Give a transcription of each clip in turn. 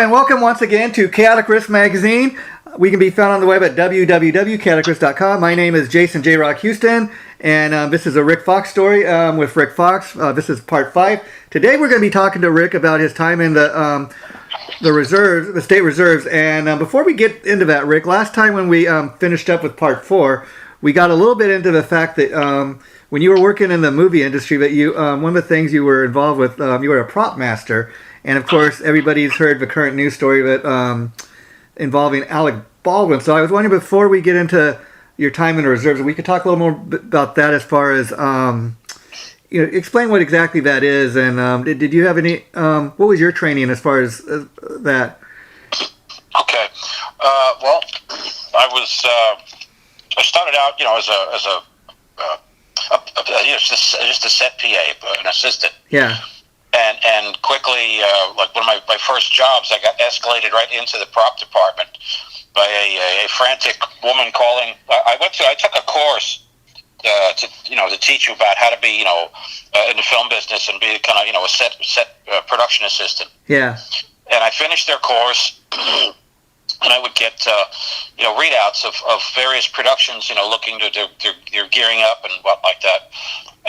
and welcome once again to Chaotic Riffs Magazine. We can be found on the web at www.chaoticriffs.com. My name is Jason J. Rock Houston, and this is a Rik Fox Story with Rik Fox. This is part 5. Today we're going to be talking to Rik about his time in the reserves, the state reserves. And before we get into that, Rik, last time when we finished up with part 4, we got a little bit into the fact that when you were working in the movie industry, that you one of the things you were involved with, you were a prop master. And of course, everybody's heard the current news story that involving Alec Baldwin. So I was wondering, before we get into your time in the reserves, we could talk a little more about that, as far as explain what exactly that is. And did you have any? What was your training as far as that? Okay. Well, I started out, just a set PA, an assistant. Yeah. And quickly, like one of my first jobs, I got escalated right into the prop department by a frantic woman calling. I took a course to teach you about how to be in the film business and be kind of a set production assistant. Yeah. And I finished their course, and I would get readouts of various productions, looking to they're gearing up and what like that.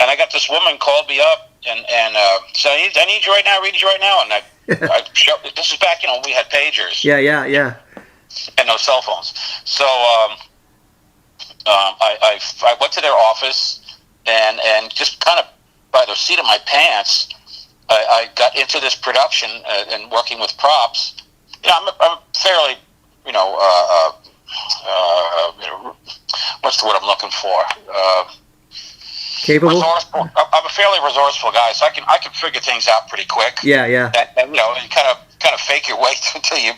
And I got this woman called me up and said, I need you right now, And this is back, we had pagers. Yeah. And no cell phones. So I went to their office and just kind of by the seat of my pants, I got into this production and working with props. I'm fairly, what's the word I'm looking for? Capable. Resourceful. I'm a fairly resourceful guy, so I can figure things out pretty quick. Yeah. And you kind of fake your way until you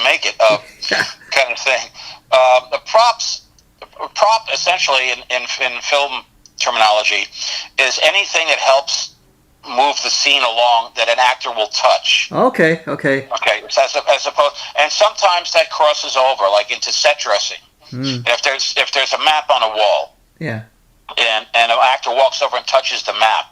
make it, kind of thing. The prop essentially in film terminology is anything that helps move the scene along that an actor will touch. Okay. As opposed, and sometimes that crosses over, like into set dressing. If there's a map on a wall. Yeah. And an actor walks over and touches the map.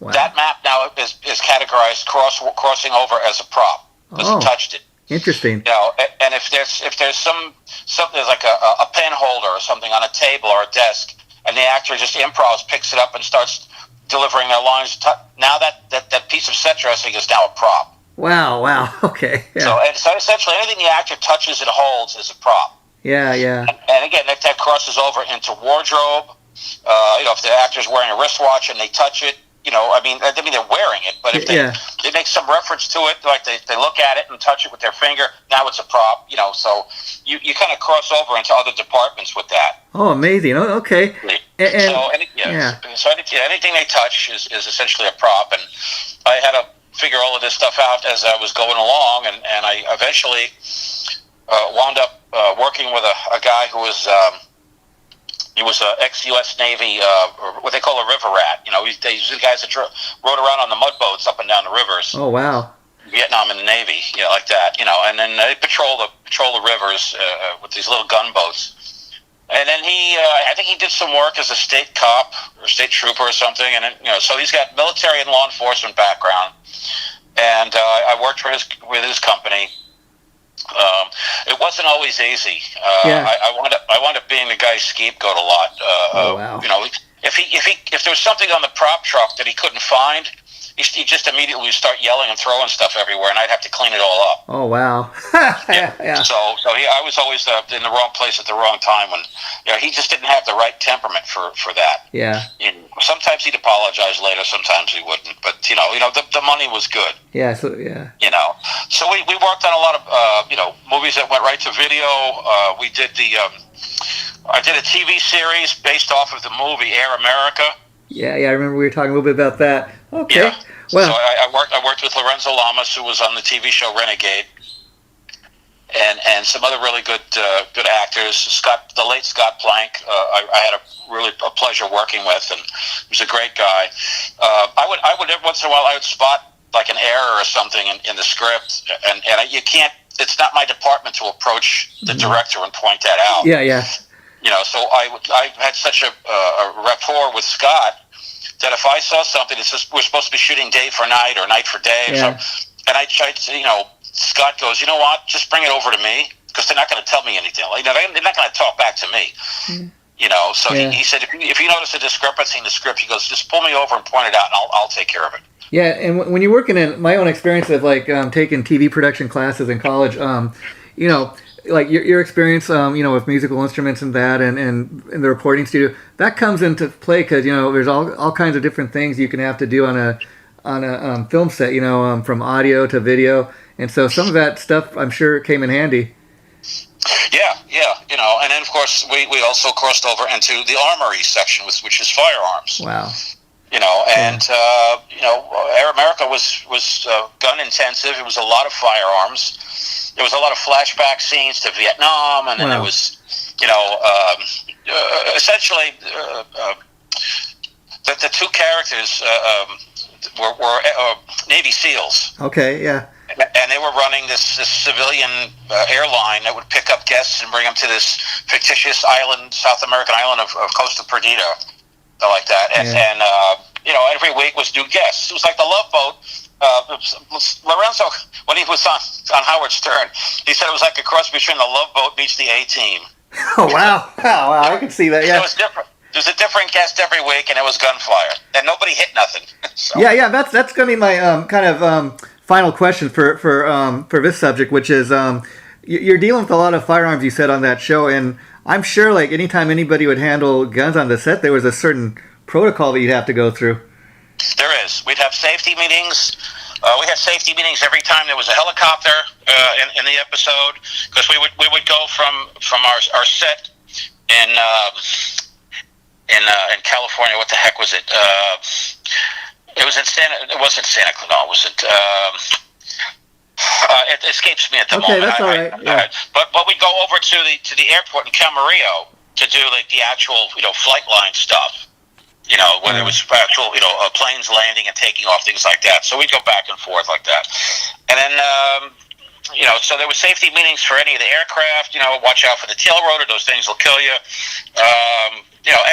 Wow. That map now is categorized crossing over as a prop because he touched it. Interesting. And if there's something like a pen holder or something on a table or a desk, and the actor just improvs, picks it up, and starts delivering their lines. Now that piece of set dressing is now a prop. Wow. Okay. Yeah. So essentially, anything the actor touches and holds is a prop. Yeah. And again, that crosses over into wardrobe. If the actor's wearing a wristwatch and they touch it, I mean they're wearing it, but if they make some reference to it, like they look at it and touch it with their finger, now it's a prop. So you kind of cross over into other departments with that. Oh, amazing. Oh, okay. So anything they touch is essentially a prop, and I had to figure all of this stuff out as I was going along, and I eventually wound up working with a guy who was. He was an ex-U.S. Navy, what they call a river rat. These are the guys that rode around on the mud boats up and down the rivers. Oh, wow. Vietnam and the Navy, like that, and then they patrol the rivers with these little gunboats. And then I think he did some work as a state cop or state trooper or something. And then, so he's got military and law enforcement background. And I worked with his company. It wasn't always easy. I wound up being the guy's scapegoat a lot. Wow. If there was something on the prop truck that he couldn't find, he just immediately would start yelling and throwing stuff everywhere, and I'd have to clean it all up. Oh, wow. Yeah. So I was always in the wrong place at the wrong time when he just didn't have the right temperament for that. Yeah. Sometimes he'd apologize later, sometimes he wouldn't. But the money was good. Yeah. So yeah. So we worked on a lot of movies that went right to video. We did I did a TV series based off of the movie Air America. Yeah, I remember we were talking a little bit about that. Okay. Yeah. Well, so I worked with Lorenzo Lamas, who was on the TV show Renegade, and some other really good actors. The late Scott Plank, I had a pleasure working with, and he was a great guy. I would every once in a while I would spot like an error or something in the script, and you can't. It's not my department to approach the director and point that out. Yeah. So I had such a rapport with Scott that if I saw something that says we're supposed to be shooting day for night or night for day, yeah. and I tried to, Scott goes, you know what? Just bring it over to me because they're not going to tell me anything. Like, they're not going to talk back to me. You know, so he said, if you notice a discrepancy in the script, he goes, just pull me over and point it out, and I'll take care of it. Yeah, and when you're working in my own experience of like taking TV production classes in college, you know, like your experience, you know, with musical instruments and that, and in the recording studio, that comes into play because you know there's all kinds of different things you can have to do on a film set, you know, from audio to video, and so some of that stuff I'm sure came in handy. Yeah, you know, and then of course we also crossed over into the armory section, which is firearms. Wow. You know, and you know, Air America was gun intensive. It was a lot of firearms. There was a lot of flashback scenes to Vietnam, and then there was, you know, essentially the two characters were Navy SEALs. Okay, yeah. And they were running this civilian airline that would pick up guests and bring them to this fictitious island, South American island of Costa Perdida, like that. And you know, every week was new guests. It was like the Love Boat. Lorenzo, when he was on Howard Stern, he said it was like a cross between the Love Boat meets the A-Team. Oh, wow. Wow, I can see that, yeah. It was different. There was a different guest every week, and it was gunfire. And nobody hit nothing. So. Yeah, that's going to be my kind of final question for this subject, which is you're dealing with a lot of firearms, you said, on that show, and I'm sure like anytime anybody would handle guns on the set, there was a certain protocol that you'd have to go through. There is. We'd have safety meetings. We had safety meetings every time there was a helicopter in the episode, because we would go from our set in California. What the heck was it? It wasn't Santa Clara. Was it? It escapes me at the moment. Okay, that's all right. Yeah. But we go over to the airport in Camarillo to do like the actual flight line stuff. You know, whether it was actual planes landing and taking off, things like that. So we'd go back and forth like that, and then so there was safety meetings for any of the aircraft. Watch out for the tail rotor; those things will kill you. And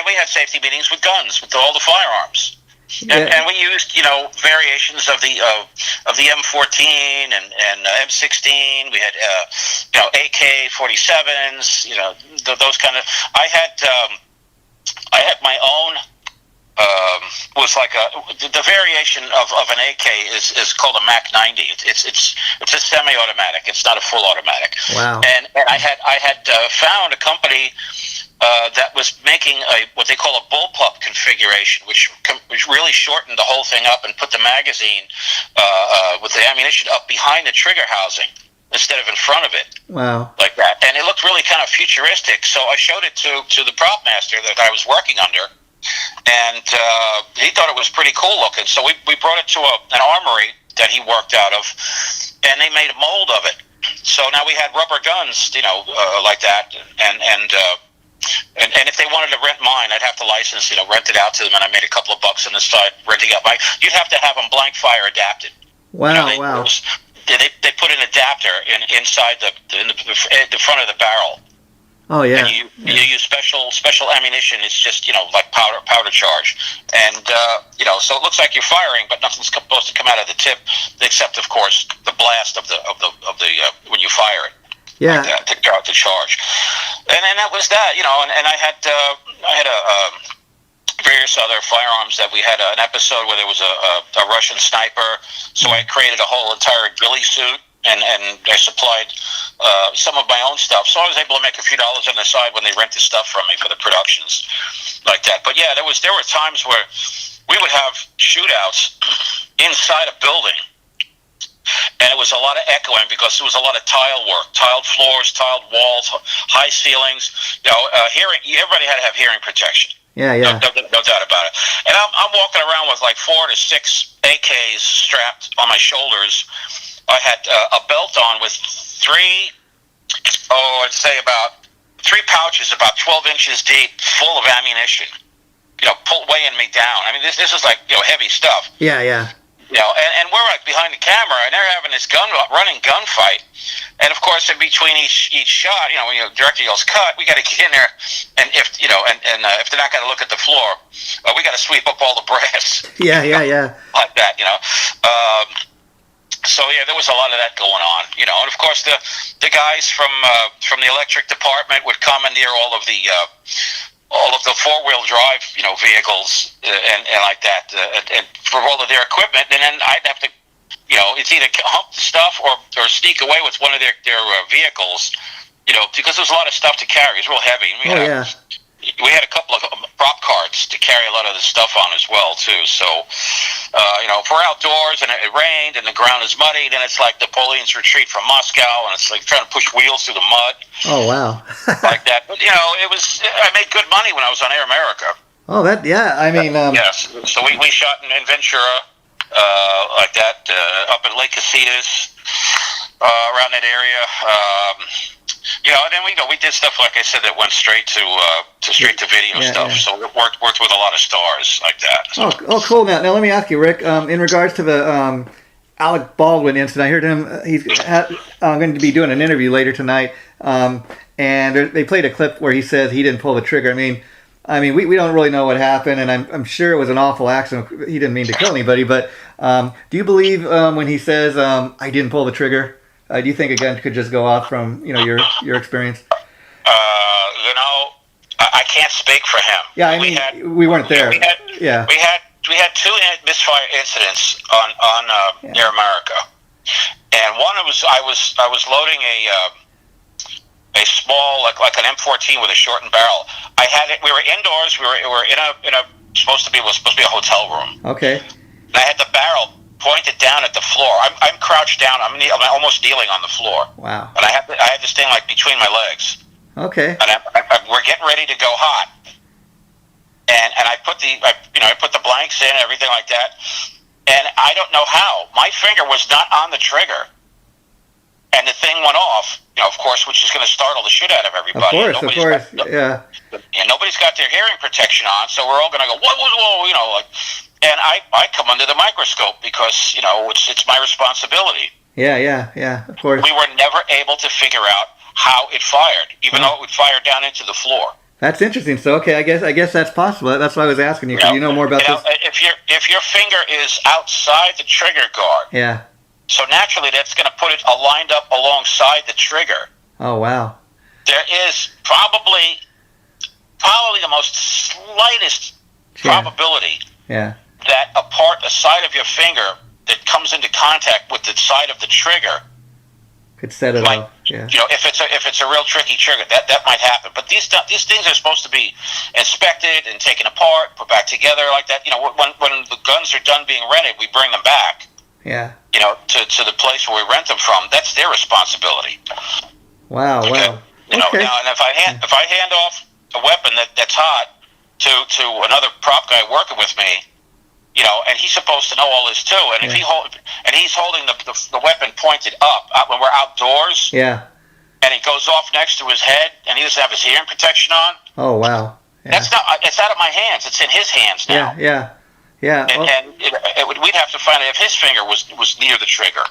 we had safety meetings with guns, with all the firearms. And we used, variations of the M14 and M16. We had, AK-47s. Those kind of. I had my own. Was like the variation of an AK is called a Mac 90. It's a semi-automatic. It's not a full automatic. Wow. And I had found a company that was making what they call a bullpup configuration, which really shortened the whole thing up and put the magazine with the ammunition up behind the trigger housing instead of in front of it. Wow. Like that. And it looked really kind of futuristic. So I showed it to the prop master that I was working under. And he thought it was pretty cool looking. So we brought it to an armory that he worked out of, and they made a mold of it. So now we had rubber guns, like that. And if they wanted to rent mine, I'd have to license, rent it out to them. And I made a couple of bucks on the side renting out mine. You'd have to have them blank fire adapted. Wow, wow. They put an adapter inside the front of the barrel. Oh yeah. And you use special ammunition. It's just like powder charge, and so it looks like you're firing, but nothing's supposed to come out of the tip, except of course the blast of the when you fire it. Yeah. Like that, to charge, and then that was that. And I had various other firearms that we had an episode where there was a Russian sniper, so I created a whole entire ghillie suit. And I supplied some of my own stuff, so I was able to make a few dollars on the side when they rented stuff from me for the productions, like that. But yeah, there were times where we would have shootouts inside a building, and it was a lot of echoing because there was a lot of tile work, tiled floors, tiled walls, high ceilings. Hearing. Everybody had to have hearing protection. Yeah. No doubt about it. And I'm walking around with like 4 to 6 AKs strapped on my shoulders. I had a belt on with I'd say about 3 pouches, about 12 inches deep, full of ammunition. Weighing me down. I mean, this is like heavy stuff. Yeah. And we're like behind the camera, and they're having this running gunfight. And of course, in between each shot, when the director yells "cut," we got to get in there, and if if they're not going to look at the floor, we got to sweep up all the brass. Yeah. Like that. So yeah, there was a lot of that going on, you know. And of course, the guys from the electric department would commandeer all of the 4-wheel drive, you know, vehicles and like that, and for all of their equipment. And then I'd have to, you know, it's either hump the stuff or sneak away with one of their vehicles, you know, because there's a lot of stuff to carry. It's real heavy. We had a couple of prop carts to carry a lot of the stuff on as well, too. So, you know, if we're outdoors and it rained and the ground is muddy, then it's like Napoleon's retreat from Moscow, and it's like trying to push wheels through the mud. Oh, wow. Like that. But, you know, I made good money when I was on Air America. Oh, I mean... yes. So we shot in Ventura, like that, up in Lake Casitas, around that area. You know, and then we did stuff, like I said, that went straight to video stuff. Yeah. So we worked with a lot of stars like that. So. Oh, cool. Now let me ask you, Rick. In regards to the Alec Baldwin incident, I heard him. He's going to be doing an interview later tonight, and they played a clip where he says he didn't pull the trigger. I mean, we don't really know what happened, and I'm sure it was an awful accident. He didn't mean to kill anybody, but do you believe when he says I didn't pull the trigger? Do you think a gun could just go off from your experience? You know, I can't speak for him. Yeah, I mean, we weren't there. We had 2 misfire incidents on Air America, and one I was loading a small like an M14 with a shortened barrel. I had it. We were indoors. We were in a supposed to be a hotel room. Okay. And I had the barrel pointed down at the floor. I'm crouched down. I'm almost kneeling on the floor. Wow. And I had this thing like between my legs. Okay. And we're getting ready to go hot. And I put the blanks in, everything like that. And I don't know how. My finger was not on the trigger. And the thing went off, you know, of course, which is going to startle the shit out of everybody. Of course, yeah. And nobody's got their hearing protection on, so we're all going to go, whoa, you know, like. And I come under the microscope because, you know, it's my responsibility. Yeah, of course. We were never able to figure out how it fired, even though it would fire down into the floor. That's interesting. So, okay, I guess that's possible. That's why I was asking you, because you know more about this. If your finger is outside the trigger guard, yeah. So naturally that's going to put it lined up alongside the trigger. Oh, wow. There is probably the most slightest probability that a side of your finger that comes into contact with the side of the trigger could set it off. Yeah. You know, if it's a real tricky trigger, that might happen. But these things are supposed to be inspected and taken apart, put back together like that. You know, when the guns are done being rented, we bring them back. Yeah. You know, to the place where we rent them from. That's their responsibility. Wow. Okay? Wow. You know, now, and if I hand off a weapon that's hot to another prop guy working with me, you know, and he's supposed to know all this too. And if he's holding the weapon pointed up when we're outdoors, and it goes off next to his head, and he doesn't have his hearing protection on. Oh wow! Yeah. It's out of my hands. It's in his hands now. Yeah. And we'd have to find out if his finger was near the trigger.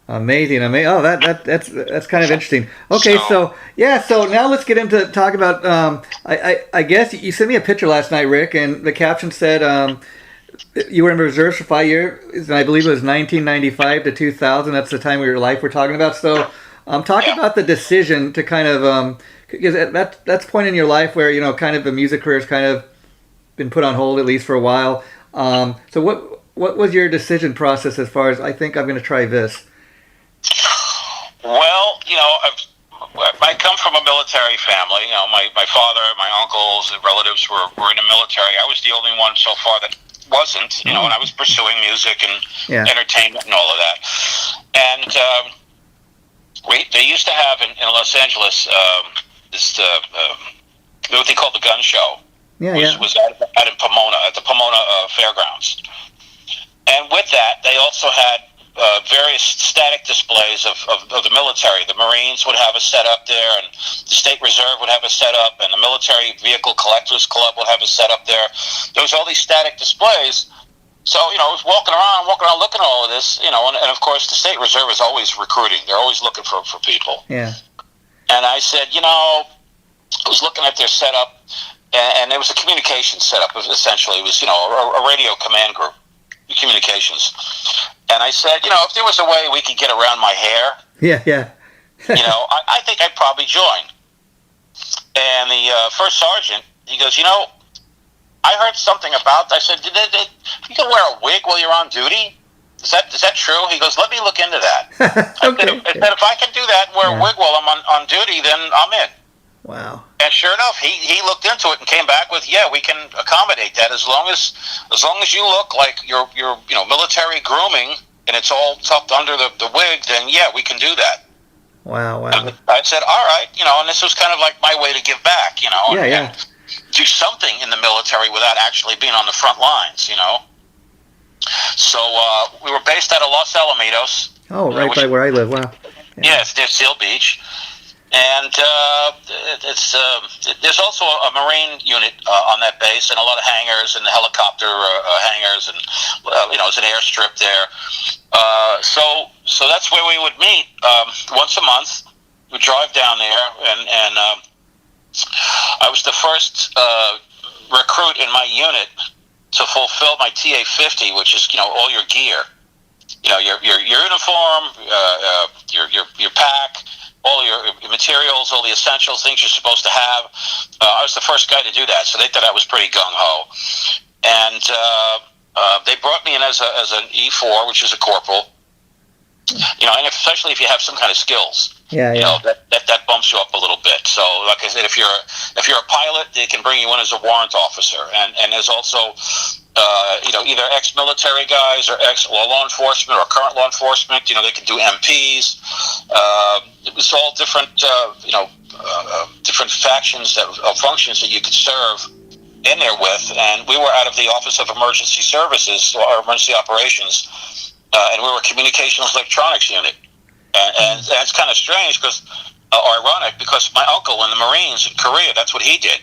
Amazing. Oh, that's kind of interesting. Okay, so now let's get into talk about. I guess you sent me a picture last night, Rick, and the caption said you were in reserves for 5 years, and I believe it was 1995 to 2000. That's the time of your life we're talking about. So, talk about the decision to kind of because that's point in your life where, you know, kind of the music career has kind of been put on hold at least for a while. So what was your decision process as far as I think I'm going to try this? Well, you know, I come from a military family. You know, my father, my uncles, and relatives were in the military. I was the only one so far that wasn't, you know, and I was pursuing music and entertainment and all of that. And they used to have in Los Angeles this what they called the gun show. Was out in Pomona, at the Pomona Fairgrounds. And with that, they also had various static displays of the military. The Marines would have a setup there, and the State Reserve would have a setup, and the Military Vehicle Collectors Club would have a setup there. There was all these static displays. So, you know, I was walking around looking at all of this, you know, and of course the State Reserve is always recruiting. They're always looking for people. Yeah. And I said, you know, I was looking at their setup, and it was a communications setup, essentially. It was, you know, a radio command group, communications. And And I said, if there was a way we could get around my hair, Yeah. I think I'd probably join. And the first sergeant, he goes, I heard something about. I said, you can wear a wig while you're on duty? Is that true? He goes, let me look into that. Okay. I said, if I can do that and wear a wig while I'm on duty, then I'm in. Wow. And sure enough, he looked into it and came back with, we can accommodate that as long as you look like you're military grooming and it's all tucked under the wig, then we can do that. Wow. And I said, all right, and this was kind of like my way to give back, Yeah. And do something in the military without actually being on the front lines, So we were based out of Los Alamitos. Oh, right by where I live. Wow. Yeah, it's near Seal Beach. And there's also a Marine unit on that base, and a lot of hangars and helicopter hangars, and it's an airstrip there. So that's where we would meet once a month. We'd drive down there, and I was the first recruit in my unit to fulfill my TA-50, which is all your gear, your uniform, your pack, all your materials, all the essentials, things you're supposed to have. I was the first guy to do that, so they thought I was pretty gung-ho. And they brought me in as an E4, which is a corporal. And especially if you have some kind of skills. That bumps you up a little bit. So, like I said, if you're a pilot, they can bring you in as a warrant officer, and there's also either ex-military guys or ex-law enforcement or current law enforcement. They can do MPs. It was all different, different factions functions that you could serve in there with, and we were out of the Office of Emergency Services or Emergency Operations, and we were a Communications Electronics Unit. And that's kind of strange ironic, because my uncle in the Marines in Korea, that's what he did.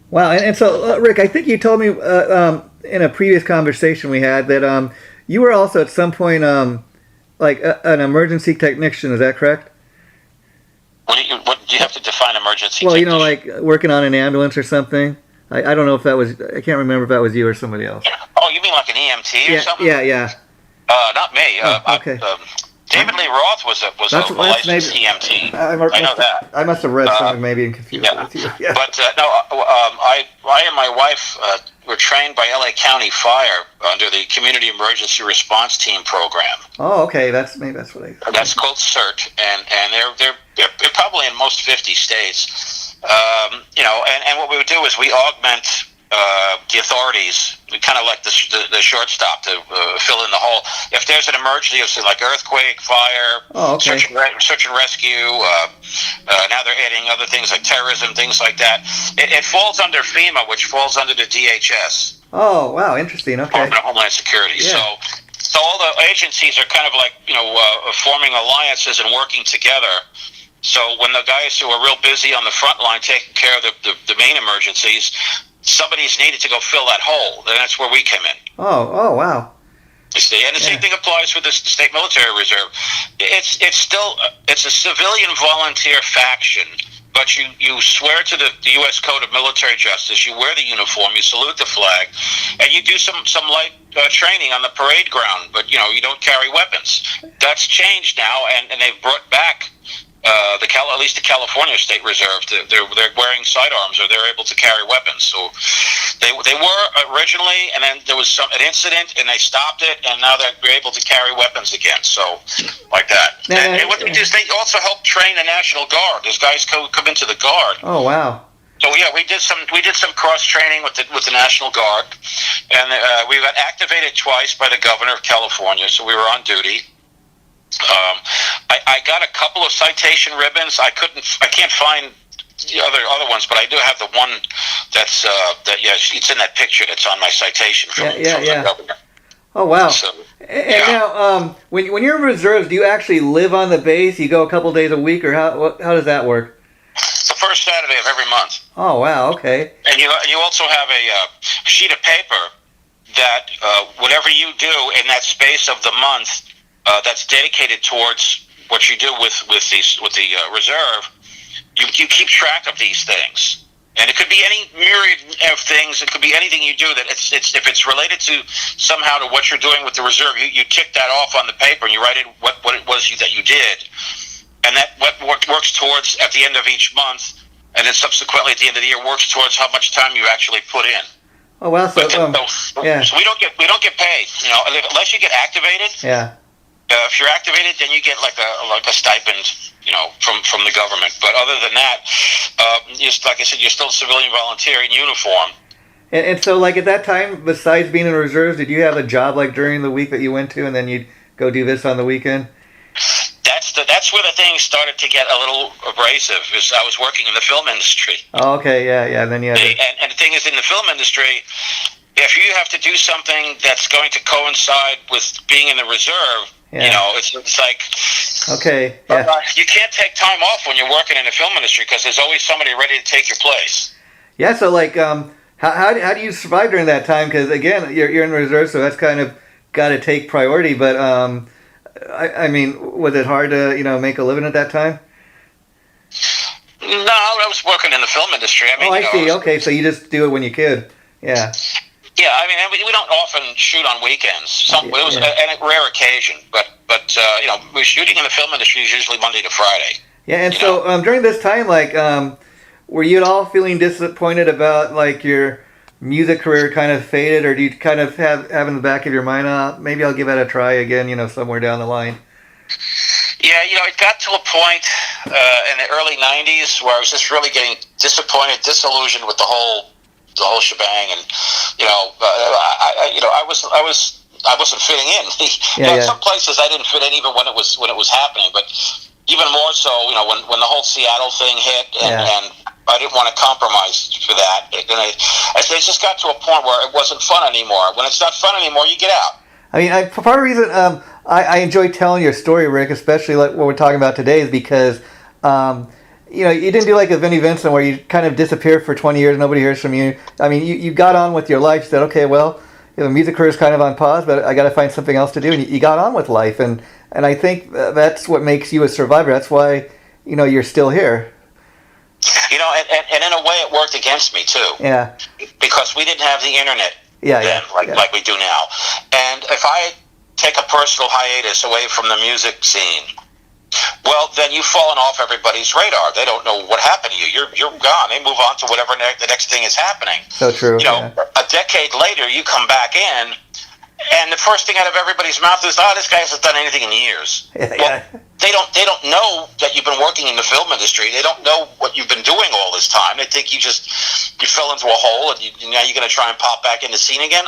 Wow. And so, Rick, I think you told me in a previous conversation we had that you were also at some point like an emergency technician. Is that correct? What do you have to define emergency technician? Well, like working on an ambulance or something. I don't know if that was, I can't remember if that was you or somebody else. Oh, you mean like an EMT or something? Yeah. Not me. Okay. David Lee Roth was a licensed EMT. I know that. I must have read something maybe and confused with you. Yeah. But no, I and my wife were trained by LA County Fire under the Community Emergency Response Team program. Oh, okay. That's what I. That's called CERT, and they're probably in most 50 states. And what we would do is we augment the authorities, kind of like the shortstop to fill in the hole. If there's an emergency, like earthquake, fire, search and rescue, now they're adding other things like terrorism, things like that. It falls under FEMA, which falls under the DHS. Oh, wow, interesting. Okay. Department of Homeland Security. Yeah. So all the agencies are kind of like, forming alliances and working together. So when the guys who are real busy on the front line taking care of the main emergencies, somebody's needed to go fill that hole, and that's where we came in. Oh, wow. You see, and the same thing applies with the State Military Reserve. It's a civilian volunteer faction, but you swear to the U.S. Code of Military Justice, you wear the uniform, you salute the flag, and you do some light training on the parade ground, but you don't carry weapons. That's changed now, and they've brought back at least the California State Reserve. They're wearing sidearms, or they're able to carry weapons. So they were originally, and then there was an incident, and they stopped it, and now they're able to carry weapons again. So like that. And what they do is they also help train the National Guard. Those guys come into the Guard. Oh, wow. So yeah, we did some cross training with the National Guard, and we got activated twice by the governor of California. So we were on duty. I got a couple of citation ribbons. I can't find the other ones, but I do have the one that's it's in that picture that's on my citation from the governor. Oh, wow. So, and now, when you're in reserves, do you actually live on the base? You go a couple days a week, or how does that work? The first Saturday of every month. Oh, wow. Okay. And you also have a sheet of paper that whatever you do in that space of the month, that's dedicated towards what you do with the reserve. You keep track of these things, And it could be any myriad of things. It could be anything you do that if it's related to somehow to what you're doing with the reserve, you tick that off on the paper and you write in what it was that you did, and that what works towards at the end of each month, and then subsequently at the end of the year works towards how much time you actually put in. Oh wow! So yeah. So we don't get paid, unless you get activated. Yeah. If you're activated, then you get like a stipend, from the government. But other than that, just like I said, you're still a civilian volunteer in uniform. And so, like at that time, besides being in reserves, did you have a job like during the week that you went to, and then you'd go do this on the weekend? That's where the thing started to get a little abrasive. Is I was working in the film industry. Oh, okay, yeah. And then you had and the thing is, in the film industry, if you have to do something that's going to coincide with being in the reserve. Yeah. It's like, okay, yeah. You can't take time off when you're working in the film industry because there's always somebody ready to take your place. Yeah, so like, how do you survive during that time? Because again, you're in reserve, so that's kind of got to take priority. But I mean, was it hard to make a living at that time? No, I was working in the film industry. I mean, I see. Okay, so you just do it when you could. Yeah. Yeah, I mean, we don't often shoot on weekends. It was a rare occasion, but we're shooting in the film industry is usually Monday to Friday. Yeah, and so during this time, like, were you at all feeling disappointed about like your music career kind of faded, or do you kind of have in the back of your mind, maybe I'll give it a try again, somewhere down the line? Yeah, it got to a point in the early '90s where I was just really getting disappointed, disillusioned with the whole shebang, and I wasn't fitting in. Some places I didn't fit in even when it was happening, but even more so, when the whole Seattle thing hit, and I didn't want to compromise for that. And it just got to a point where it wasn't fun anymore. When it's not fun anymore, you get out. I mean, part of the reason I enjoy telling your story, Rick, especially like what we're talking about today, is because you didn't do like a Vinnie Vincent where you kind of disappeared for 20 years, nobody hears from you. I mean, you got on with your life. You said, okay, well, the music career is kind of on pause, but I got to find something else to do. And you got on with life, and I think that's what makes you a survivor. That's why you're still here. And in a way, it worked against me too. Yeah. Because we didn't have the internet then, like we do now. And if I take a personal hiatus away from the music scene, well, then you've fallen off everybody's radar. They don't know what happened to you. You're gone. They move on to whatever the next thing is happening. So true. A decade later, you come back in, and the first thing out of everybody's mouth is, "Oh, this guy hasn't done anything in years." Well, they don't know that you've been working in the film industry. They don't know what you've been doing all this time. They think you fell into a hole, and now you're going to try and pop back in the scene again.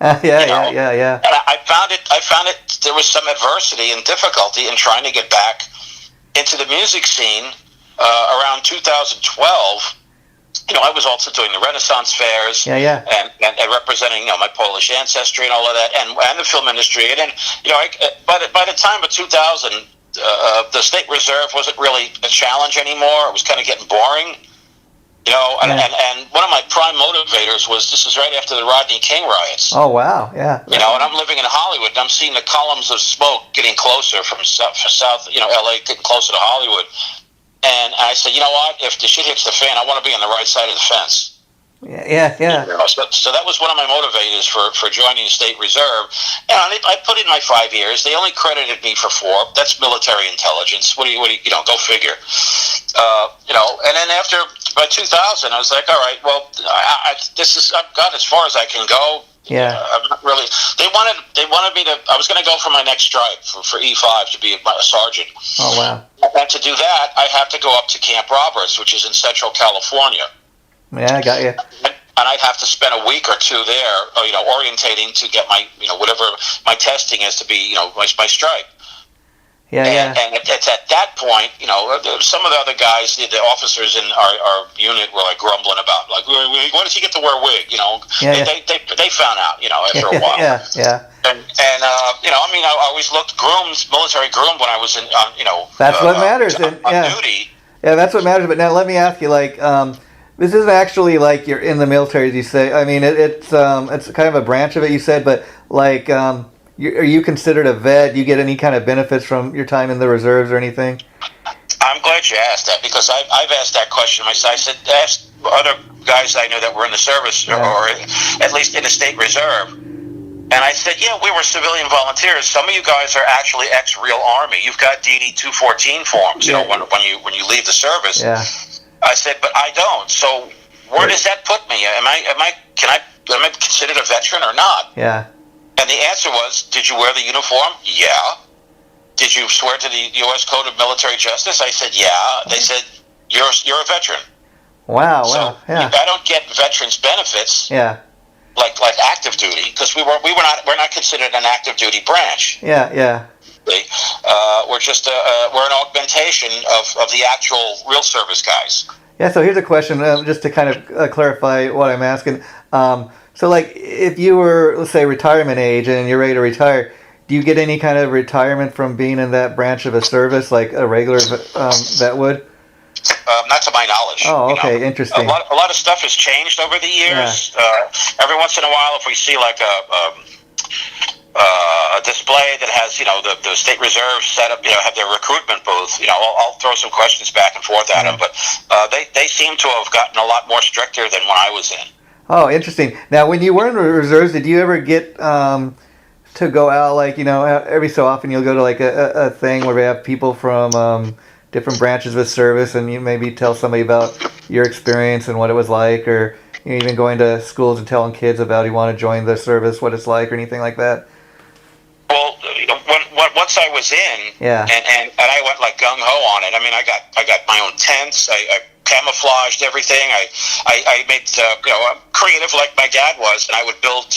Yeah. And I found it. There was some adversity and difficulty in trying to get back into the music scene around 2012. I was also doing the Renaissance fairs, and representing my Polish ancestry and all of that, and the film industry. And then by the time of 2000, the state reserve wasn't really a challenge anymore. It was kind of getting boring. And one of my prime motivators was, this is right after the Rodney King riots. Oh, wow, yeah. And I'm living in Hollywood, and I'm seeing the columns of smoke getting closer from south, LA, getting closer to Hollywood. And I said, you know what, if the shit hits the fan, I want to be on the right side of the fence. Yeah. So that was one of my motivators for joining the State Reserve. And I put in my 5 years. They only credited me for 4. That's military intelligence. What do you go figure. And then by 2000, I was like, all right, well, I've got as far as I can go. Yeah. I'm not really. They wanted me to. I was going to go for my next stripe for E5 to be a sergeant. Oh wow. And to do that, I have to go up to Camp Roberts, which is in Central California. Yeah, I got you. And I'd have to spend a week or two there, orientating to get my, whatever my testing is to be, my stripe. Yeah. And it's at that point, some of the other guys, the officers in our unit were like grumbling about, like, why does he get to wear a wig? They found out, after a while. Yeah. And I always looked military groomed when I was That's what matters. On duty. Yeah, that's what matters. But now let me ask you, like, this isn't actually like you're in the military, as you say. I mean, it's kind of a branch of it, you said, but like, are you considered a vet? Do you get any kind of benefits from your time in the reserves or anything? I'm glad you asked that, because I've asked that question myself. I said, asked other guys I knew that were in the service, or at least in the state reserve. And I said, yeah, we were civilian volunteers. Some of you guys are actually ex-real Army. You've got DD 214 forms, when you leave the service. Yeah. I said, but I don't. So where does that put me? Am I considered a veteran or not? Yeah. And the answer was, did you wear the uniform? Yeah. Did you swear to the U.S. Code of Military Justice? I said, yeah. They said, you're a veteran. Wow. So wow. Yeah. I don't get veterans benefits. Yeah. Like active duty, because we're not considered an active duty branch. Yeah. Yeah. We're just we're an augmentation of the actual real service guys. Yeah. So here's a question, just to kind of clarify what I'm asking. So like, if you were, let's say, retirement age and you're ready to retire, do you get any kind of retirement from being in that branch of a service like a regular vet would? Not to my knowledge. Oh, okay, interesting. A lot of stuff has changed over the years. Yeah. Every once in a while, if we see like a display that has, the state reserve set up, have their recruitment booth, I'll throw some questions back and forth at them. But they seem to have gotten a lot more stricter than when I was in. Oh, interesting. Now, when you were in the reserves, did you ever get to go out, like, every so often you'll go to like a thing where we have people from different branches of service, and you maybe tell somebody about your experience and what it was like, or even going to schools and telling kids about you want to join the service, what it's like, or anything like that? Well, once I was in, and I went like gung ho on it. I mean, I got my own tents. I camouflaged everything. I made creative like my dad was, and I would build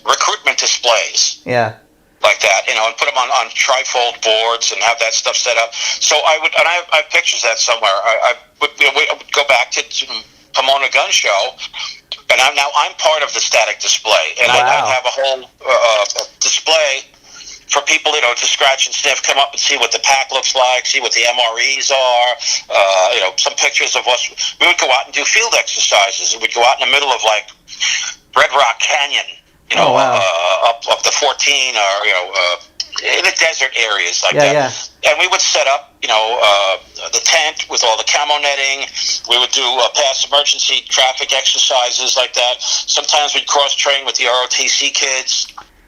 recruitment displays. Yeah. Like that, and put them on trifold boards and have that stuff set up. So I have pictures of that somewhere. I would go back to Pomona Gun Show, and I'm part of the static display, and wow. I have a whole display for people, to scratch and sniff, come up and see what the pack looks like, see what the MREs are, some pictures of us. We would go out and do field exercises. We'd go out in the middle of like Red Rock Canyon. Up the 14, or in the desert areas like that. Yeah. And we would set up, the tent with all the camo netting. We would do past emergency traffic exercises like that. Sometimes we'd cross train with the ROTC kids,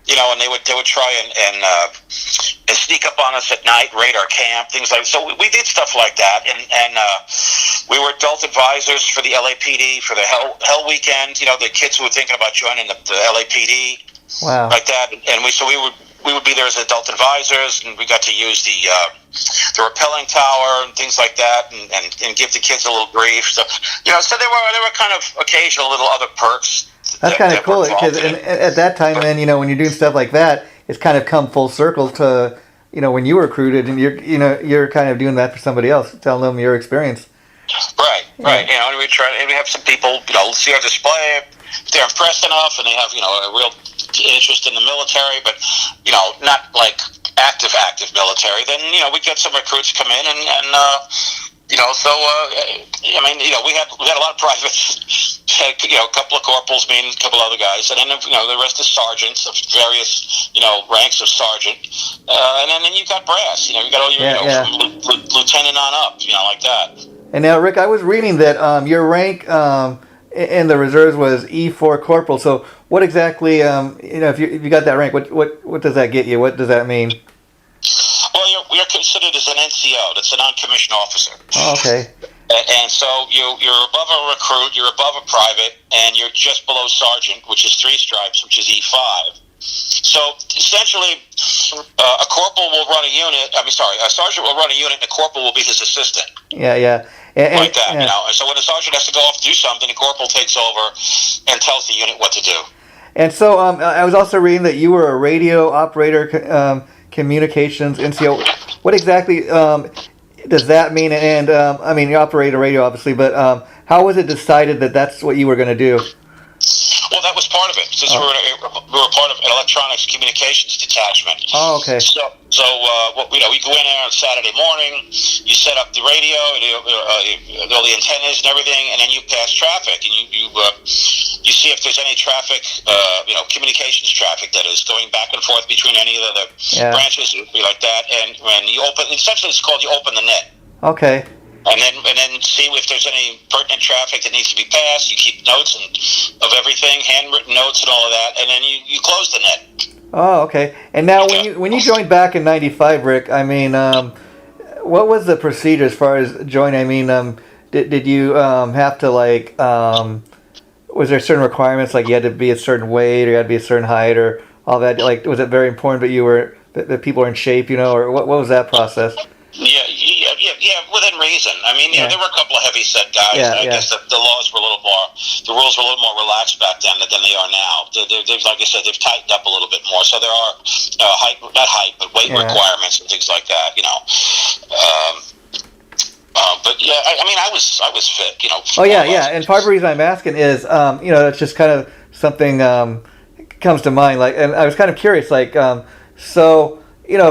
and they would try and sneak up on us at night, raid our camp, things like that. So we did stuff like that, and we were adult advisors for the LAPD for the Hell Weekend. The kids who were thinking about joining the LAPD, wow, like that. And we would be there as adult advisors, and we got to use the rappelling tower and things like that, and give the kids a little grief. So so there were kind of occasional little other perks. That's kind of cool, because at that time, then, when you're doing stuff like that, it's kind of come full circle to, when you were recruited, and you're kind of doing that for somebody else, telling them your experience. Right. And we have some people, see our display. If they're impressed enough, and they have, a real interest in the military, but, not like active military, then, we get some recruits come in, and we had a lot of privates, a couple of corporals, me and a couple other guys, and then, the rest is sergeants of various, ranks of sergeant, and then you got brass, you got all your, from lieutenant on up, like that. And now, Rick, I was reading that your rank in the reserves was E4 corporal. So, what exactly, if you got that rank, what does that get you? What does that mean? Well, you're considered as an NCO. That's a non-commissioned officer. Oh, okay. And so you're above a recruit, you're above a private, and you're just below sergeant, which is 3 stripes, which is E5. So essentially, a corporal will run a unit. A sergeant will run a unit, and a corporal will be his assistant. Yeah. Like that, And so when the sergeant has to go off and do something, the corporal takes over and tells the unit what to do. And so I was also reading that you were a radio operator, communications NCO. What exactly does that mean? And you operate a radio, obviously, but how was it decided that that's what you were going to do? Well, that was part of it, since we were part of an electronics communications detachment. Oh, okay. So we go in there on Saturday morning. You set up the radio, all the antennas and everything, and then you pass traffic, and you see if there's any traffic, communications traffic that is going back and forth between any of the branches, like that. And when you open, essentially, it's called you open the net. Okay. and then see if there's any pertinent traffic that needs to be passed. You keep notes of everything, handwritten notes and all of that, and then you close the net. Oh, okay. And now, when you joined back in '95, Rick, I mean, what was the procedure as far as joining? I mean, did you have to was there certain requirements, like you had to be a certain weight or you had to be a certain height or all that? Like, was it very important that people were in shape, or what was that process? Yeah, within reason. I mean, there were a couple of heavy set guys. I guess the laws were the rules were a little more relaxed back then than they are now. They've, like I said, they've tightened up a little bit more. So there are not weight requirements and things like that. But yeah, I mean, I was fit. Oh yeah. And part of the reason I'm asking is, it's just kind of something comes to mind. Like, and I was kind of curious, so.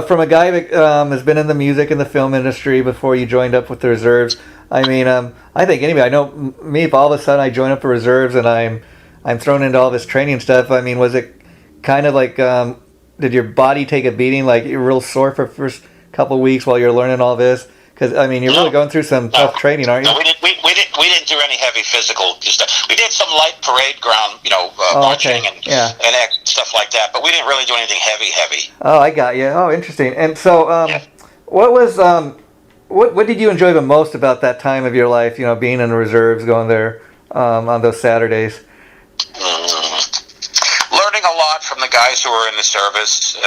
From a guy that has been in the music and the film industry before you joined up with the reserves, I mean, I think anybody, I know me, if all of a sudden I join up for reserves and I'm thrown into all this training stuff, I mean, was it kind of like, did your body take a beating, like you're real sore for the first couple of weeks while you're learning all this? Because, I mean, you're really going through some tough training, aren't you? No, we didn't do any heavy physical stuff. We did some light parade ground, marching and stuff like that, but we didn't really do anything heavy. Oh, I got you. Oh, interesting. And so, what was what did you enjoy the most about that time of your life? Being in the reserves, going there on those Saturdays. Learning a lot from the guys who are in the service.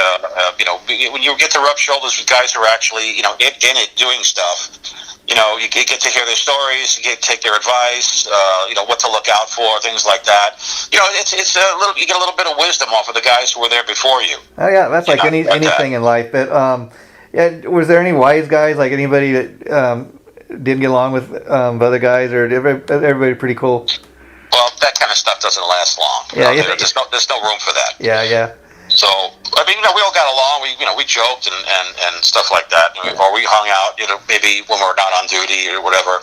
When you get to rub shoulders with guys who are actually, in it doing stuff. You get to hear their stories, you get to take their advice, what to look out for, things like that. It's a little. You get a little bit of wisdom off of the guys who were there before you. Oh yeah, that's like anything in life. But was there any wise guys, like anybody that didn't get along with other guys, or everybody pretty cool? Well, that kind of stuff doesn't last long. There's no room for that. Yeah. So, I mean, we all got along. We joked and stuff like that, or we hung out. Maybe when we're not on duty or whatever.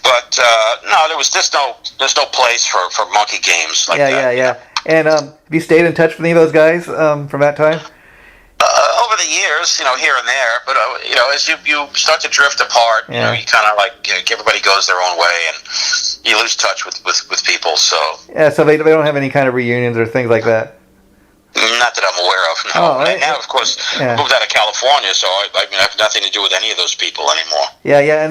But no, there's no place for monkey games like that. Yeah. And have you stayed in touch with any of those guys from that time? Over the years, here and there. But as you start to drift apart, you kind of everybody goes their own way, and you lose touch with people. So so they don't have any kind of reunions or things like that. Not that I'm aware of. No. Right. Now, of course, I moved out of California, so I have nothing to do with any of those people anymore. Yeah,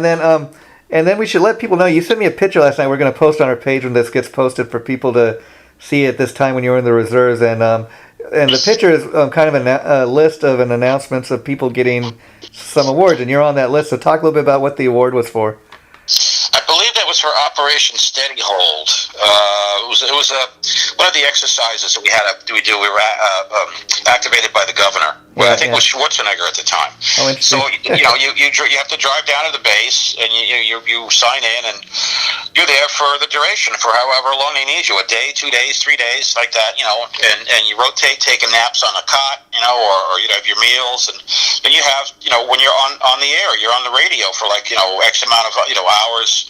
and then we should let people know. You sent me a picture last night. We're going to post on our page when this gets posted for people to see at this time when you were in the reserves, and the picture is kind of a list of announcements of people getting some awards, and you're on that list. So talk a little bit about what the award was for. I believe that was for Operation Steady Hold. It was one of the exercises that we had to do. We were activated by the governor. Well, I think it was Schwarzenegger at the time. Oh, so you have to drive down to the base and you sign in, and you're there for the duration, for however long they need you, a day, 2 days, 3 days, like that, and you rotate, taking naps on a cot, or you have your meals, and then you have, when you're on the air, you're on the radio for X amount of hours,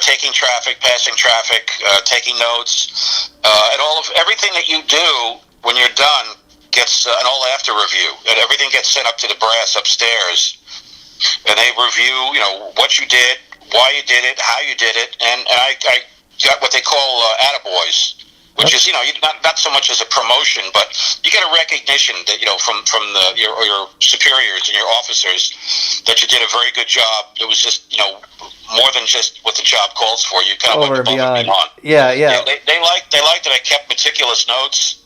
taking traffic, passing traffic, taking notes, and everything that you do when you're done gets an all-after review, and everything gets sent up to the brass upstairs, and they review, what you did, why you did it, how you did it, and I got what they call attaboys, which is, not so much as a promotion, but you get a recognition that, from your superiors and your officers that you did a very good job. It was just, more than just what the job calls for. You kind of went above and beyond. Yeah. They liked that I kept meticulous notes.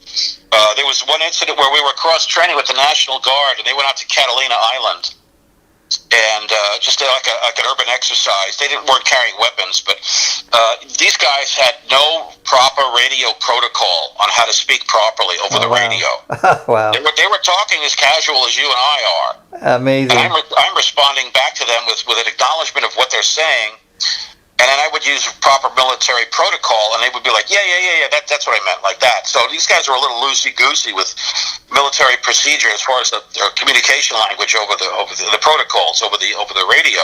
There was one incident where we were cross-training with the National Guard, and they went out to Catalina Island, and just did like an urban exercise. They weren't carrying weapons, but these guys had no proper radio protocol on how to speak properly over the radio. Wow. They were talking as casual as you and I are. Amazing. And I'm responding back to them with an acknowledgement of what they're saying. And then I would use proper military protocol, and they would be like, yeah, that's what I meant, like that. So these guys are a little loosey-goosey with military procedure as far as their communication language over the protocols, over the radio.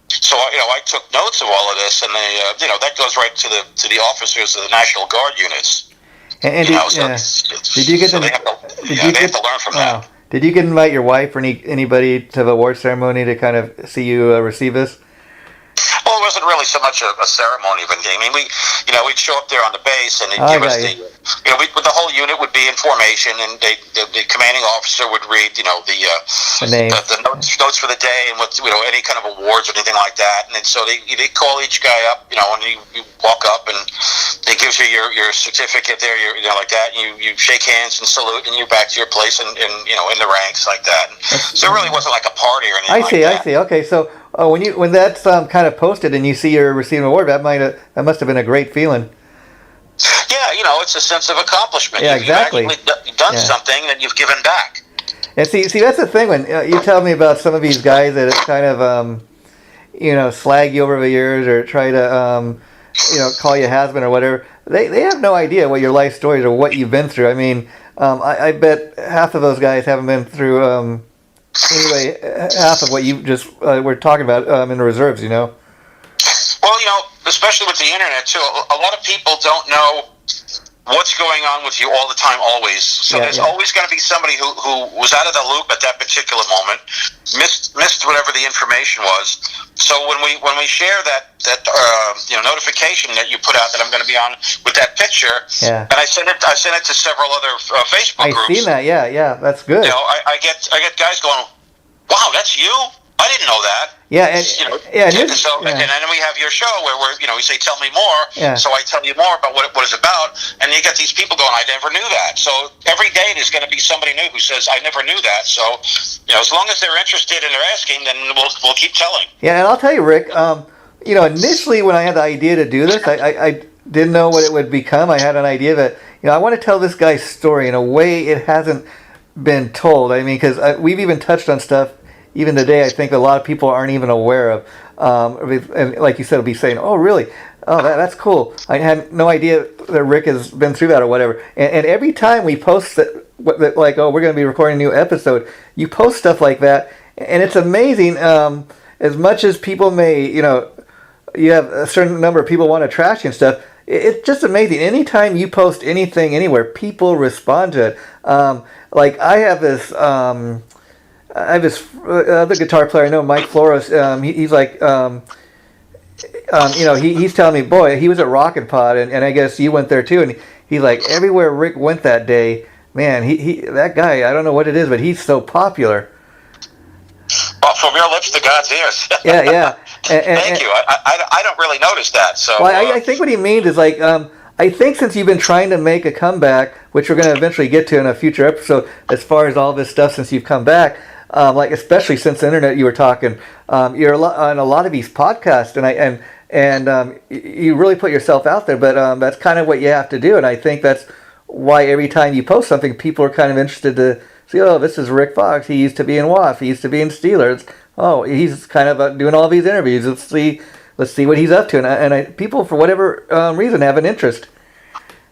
So, I took notes of all of this, and they, that goes right to the officers of the National Guard units. And did you get to learn from that. Did you get to invite your wife or anybody to the award ceremony to kind of see you receive this? Well, it wasn't really so much a ceremony of a game. I mean, we'd show up there on the base, and they'd give us the whole unit would be in formation, and the commanding officer would read, the notes for the day, and any kind of awards or anything like that. And then, so they call each guy up, and you walk up, and they give you your certificate there, like that. And you shake hands and salute, and you're back to your place, and in the ranks like that. So it really wasn't like a party or anything. I see. Okay, so when that's kind of posted and you see you're receiving an award, that must have been a great feeling. Yeah, it's a sense of accomplishment. Yeah, exactly. You've actually done something that you've given back. And see, that's the thing when you tell me about some of these guys that kind of, slag you over the years or try to, call you has-been or whatever. They have no idea what your life stories or what you've been through. I mean, I bet half of those guys haven't been through anyway half of what you just were talking about in the reserves. Well, especially with the internet too, a lot of people don't know what's going on with you all the time, always. So there's always going to be somebody who was out of the loop at that particular moment, missed whatever the information was. So when we share that notification that you put out that I'm going to be on with that picture, and I sent it to several other Facebook groups. I've seen that. Yeah, that's good. I get guys going, "Wow, that's you? I didn't know that." Yeah, and and then we have your show where we say, "Tell me more." Yeah. So I tell you more about what it's about, and you get these people going, "I never knew that." So every day there's going to be somebody new who says, "I never knew that." So as long as they're interested and they're asking, then we'll keep telling. Yeah, and I'll tell you, Rick. Initially when I had the idea to do this, I didn't know what it would become. I had an idea that I want to tell this guy's story in a way it hasn't been told. I mean, because we've even touched on stuff. Even today, I think a lot of people aren't even aware of. And like you said, it'll be saying, "Oh, really? Oh, that's cool. I had no idea that Rick has been through that or whatever." And every time we post like, "Oh, we're going to be recording a new episode," you post stuff like that, and it's amazing. As much as people may, you have a certain number of people want to trash you and stuff. It's just amazing. Anytime you post anything anywhere, people respond to it. Like I have this. I have this other guitar player I know, Mike Flores. He's like, he's telling me, boy, he was at Rockin' Pod, and I guess you went there too. And he's like, everywhere Rick went that day, man, he that guy, I don't know what it is, but he's so popular. Well, from your lips to God's ears. Yeah. Thank you. I don't really notice that. So. Well, I think what he means is like, I think since you've been trying to make a comeback, which we're going to eventually get to in a future episode, as far as all this stuff since you've come back. Like especially since the internet, you were talking. You're on a lot of these podcasts, and you really put yourself out there. But that's kind of what you have to do, and I think that's why every time you post something, people are kind of interested to see. Oh, this is Rik Fox. He used to be in WAF. He used to be in Steelers. Oh, he's kind of doing all these interviews. Let's see what he's up to, and people for whatever reason have an interest.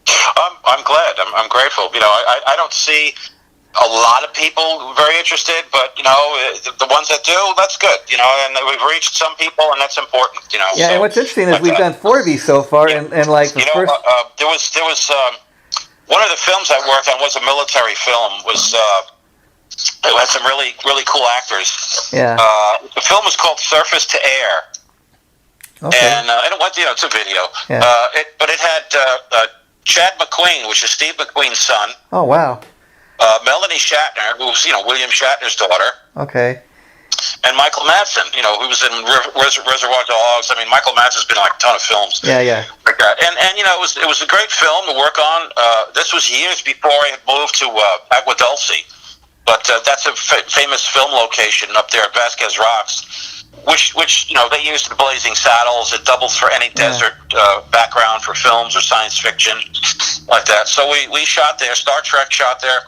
I'm glad. I'm grateful. I don't see a lot of people very interested, but the ones that do, that's good. And we've reached some people, and that's important. Yeah, so, and what's interesting is we've done 4 of these so far, and like the first. There was one of the films I worked on was a military film. It had some really cool actors. Yeah. The film was called Surface to Air. Okay. And it went, it's a video. Yeah. But it had Chad McQueen, which is Steve McQueen's son. Oh wow. Melanie Shatner, who's William Shatner's daughter. Okay. And Michael Madsen, who was in Reservoir Dogs. I mean, Michael Madsen's been in like a ton of films. Yeah. Like that. And it was a great film to work on. This was years before I had moved to Agua Dulce, but that's a famous film location up there at Vasquez Rocks, which they used the Blazing Saddles. It doubles for any desert background for films or science fiction like that. So we shot there. Star Trek shot there,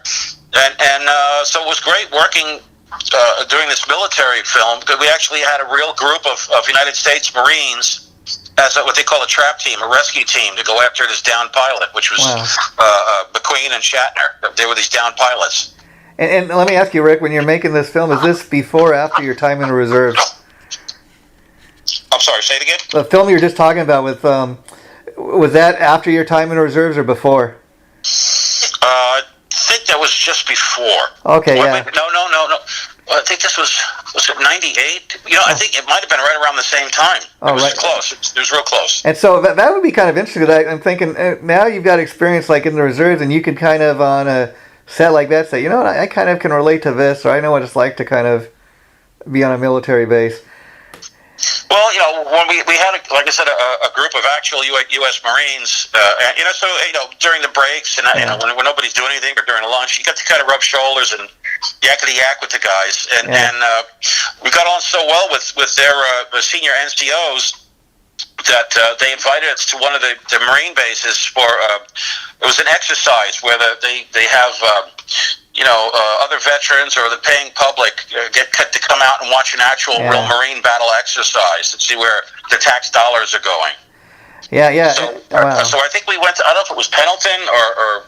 and so it was great working doing this military film, because we actually had a real group of United States Marines as what they call a trap team, a rescue team, to go after this downed pilot, which was McQueen and Shatner. They were these downed pilots. And let me ask you, Rick, when you're making this film, is this before or after your time in the reserves? I'm sorry, say it again? The film you were just talking about, was that after your time in the reserves or before? I think that was just before. Okay, yeah. No. I think this was Was it 98? I think it might have been right around the same time. It was close. It was real close. And so that would be kind of interesting. I'm thinking now you've got experience like in the reserves, and you could kind of on a set like that say, you know what, I kind of can relate to this, or I know what it's like to kind of be on a military base. Well, when we had, like I said, a group of actual U.S. Marines, so during the breaks and when nobody's doing anything or during lunch, you got to kind of rub shoulders and yakety-yak with the guys, and we got on so well with their senior NCOs that they invited us to one of the Marine bases for it was an exercise where they have other veterans or the paying public get to come out and watch an actual real Marine battle exercise and see where the tax dollars are going. Yeah. So I think we went to, I don't know if it was Pendleton or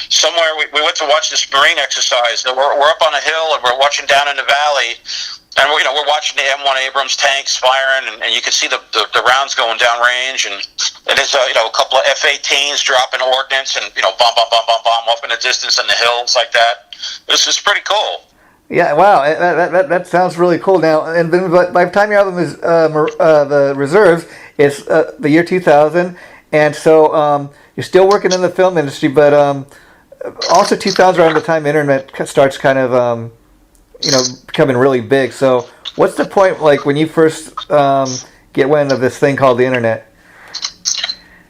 somewhere. We went to watch this Marine exercise. We're up on a hill and we're watching down in the valley. And we're watching the M1 Abrams tanks firing, and you can see the rounds going down range, and there's a couple of F-18s dropping ordnance, and bomb up in the distance in the hills like that. This is pretty cool. Yeah, wow, that sounds really cool. Now, and then by the time your album is the reserves, it's the year 2000, and so you're still working in the film industry, but also 2000 around the time internet starts kind of becoming really big. So what's the point, like, when you first get wind of this thing called the internet?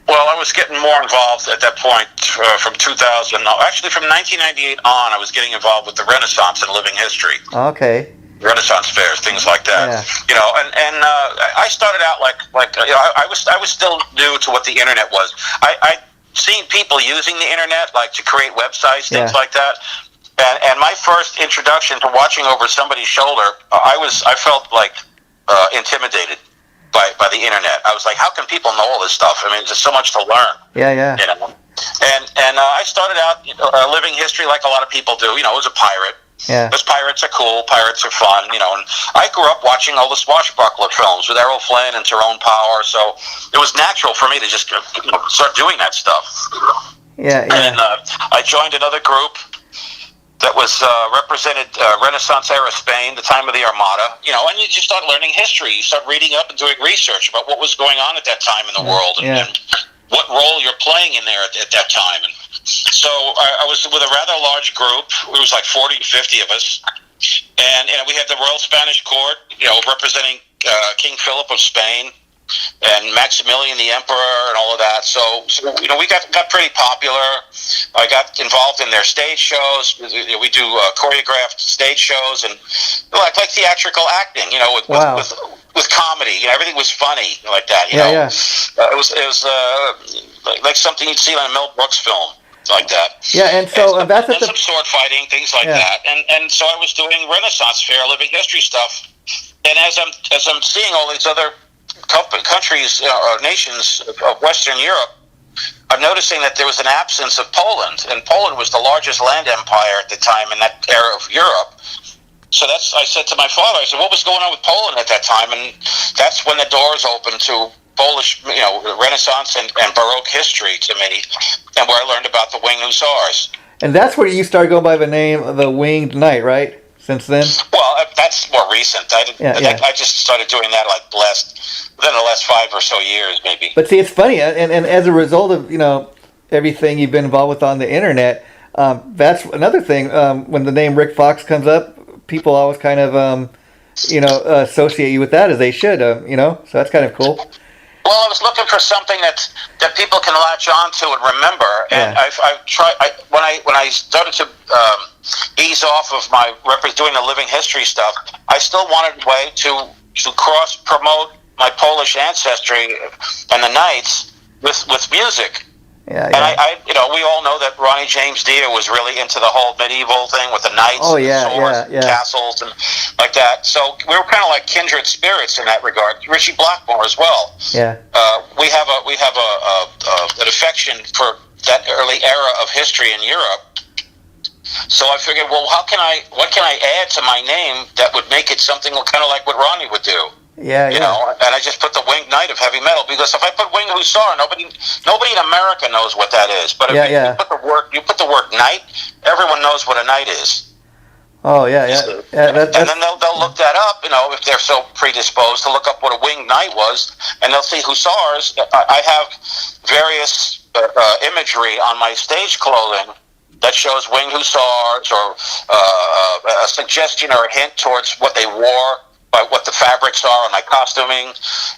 Well, I was getting more involved at that point from 2000. No, actually, from 1998 on, I was getting involved with the Renaissance and living history. Okay. Renaissance fairs, things like that. Yeah. And I started out like I was still new to what the internet was. I seen people using the internet, like to create websites, things like that. And my first introduction to watching over somebody's shoulder, I felt like intimidated by the internet. I was like, how can people know all this stuff? I mean, there's so much to learn. Yeah. And I started out living history like a lot of people do. As a pirate. Yeah. Because pirates are cool, pirates are fun, and I grew up watching all the swashbuckler films with Errol Flynn and Tyrone Power, so it was natural for me to just start doing that stuff. Yeah. And I joined another group that was represented Renaissance era Spain, the time of the Armada, and you just start learning history. You start reading up and doing research about what was going on at that time in the world and what role you're playing in there at that time. And so I was with a rather large group. It was like 40 to 50 of us. And we had the Royal Spanish Court, representing King Philip of Spain and Maximilian the Emperor and all of that. So we got pretty popular. I got involved in their stage shows. We do choreographed stage shows and like theatrical acting, with comedy. Everything was funny like that. It was like something you'd see on a Mel Brooks film. Like that. Yeah, and so and some sword fighting, things like that. And so I was doing Renaissance fair, living history stuff. And as I'm seeing all these other countries or nations of Western Europe, I'm noticing that there was an absence of Poland, and Poland was the largest land empire at the time in that era of Europe. So I said to my father, I said, what was going on with Poland at that time? And that's when the doors opened to Polish, Renaissance and Baroque history to me, and where I learned about the Winged Hussars. And that's where you started going by the name of the Winged Knight, right? Since then? Well, that's more recent. I just started doing that within the last 5 or so years, maybe. But see, it's funny, and as a result of everything you've been involved with on the internet, that's another thing. When the name Rik Fox comes up, people always kind of associate you with that, as they should. So that's kind of cool. Well, I was looking for something that people can latch on to and remember, and I've tried. When I started to ease off of my doing the living history stuff, I still wanted a way to cross promote my Polish ancestry and the Knights with music. Yeah. And I we all know that Ronnie James Dio was really into the whole medieval thing with the knights and swords and castles and like that. So we were kind of like kindred spirits in that regard. Richie Blackmore as well. Yeah. We have an affection for that early era of history in Europe. So I figured, well, what can I add to my name that would make it something kind of like what Ronnie would do? Yeah, and I just put the Winged Knight of heavy metal, because if I put Winged Hussar, nobody in America knows what that is. But if you put the word knight, everyone knows what a knight is. Oh yeah, yeah. So, Yeah and then they'll look that up, if they're so predisposed to look up what a winged knight was, and they'll see hussars. I have various imagery on my stage clothing that shows winged hussars, or a suggestion or a hint towards what they wore, by what the fabrics are on my costuming.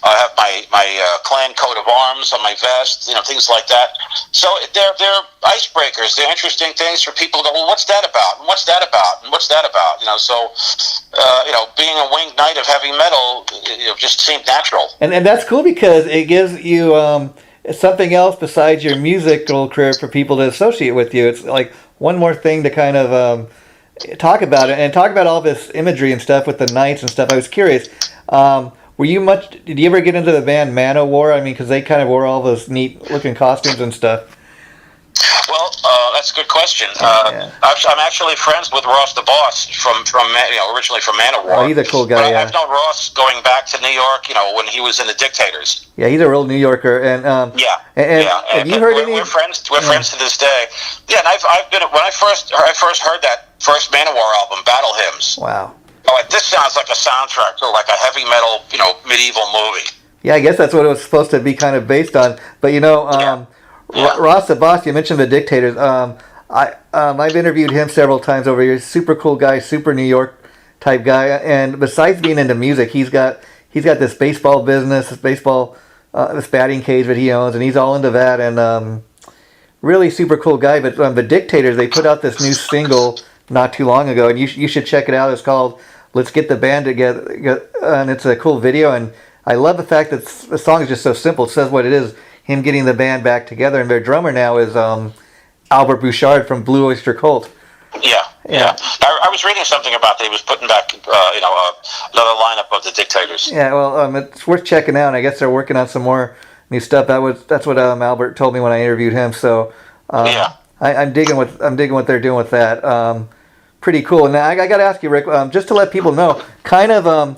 I have my clan coat of arms on my vest, things like that. So they're icebreakers. They're interesting things for people to go, well, what's that about? And what's that about? And what's that about? Being a winged knight of heavy metal, just seemed natural. And that's cool because it gives you something else besides your musical career for people to associate with you. It's like one more thing to kind of talk about it and talk about all this imagery and stuff with the knights and stuff. I was curious. Did you ever get into the band Manowar? I mean, because they kind of wore all those neat looking costumes and stuff. Well, that's a good question. I'm actually friends with Ross the Boss from originally from Manowar. Oh, he's a cool guy. I've known Ross going back to New York, when he was in the Dictators. Yeah, he's a real New Yorker. And have you heard any? We're friends. We're friends to this day. Yeah, and I've been when I first heard that first Manowar album, Battle Hymns. Wow. Oh, this sounds like a soundtrack to like a heavy metal, medieval movie. Yeah, I guess that's what it was supposed to be kind of based on. But Ross the Boss, you mentioned the Dictators. I've interviewed him several times over here. Super cool guy, super New York type guy. And besides being into music, he's got this baseball business, this batting cage that he owns, and he's all into that. And really super cool guy. But the Dictators, they put out this new single not too long ago, and you should check it out. It's called "Let's Get the Band Together," and it's a cool video. And I love the fact that the song is just so simple. It says what it is. Him getting the band back together, and their drummer now is Albert Bouchard from Blue Oyster Cult. Yeah. I was reading something about that he was putting back, another lineup of the Dictators. Yeah, well, it's worth checking out. I guess they're working on some more new stuff. That's what Albert told me when I interviewed him. So I'm digging what they're doing with that. Pretty cool. And I got to ask you, Rick, just to let people know, kind of.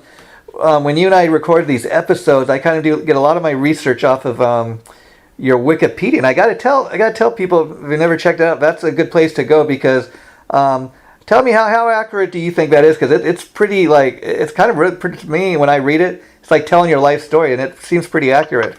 When you and I record these episodes, I kind of get a lot of my research off of your Wikipedia, and I got to tell people if they've never checked it out, that's a good place to go because tell me how accurate do you think that is? Because it's pretty it's kind of really pretty to me when I read it. It's like telling your life story, and it seems pretty accurate.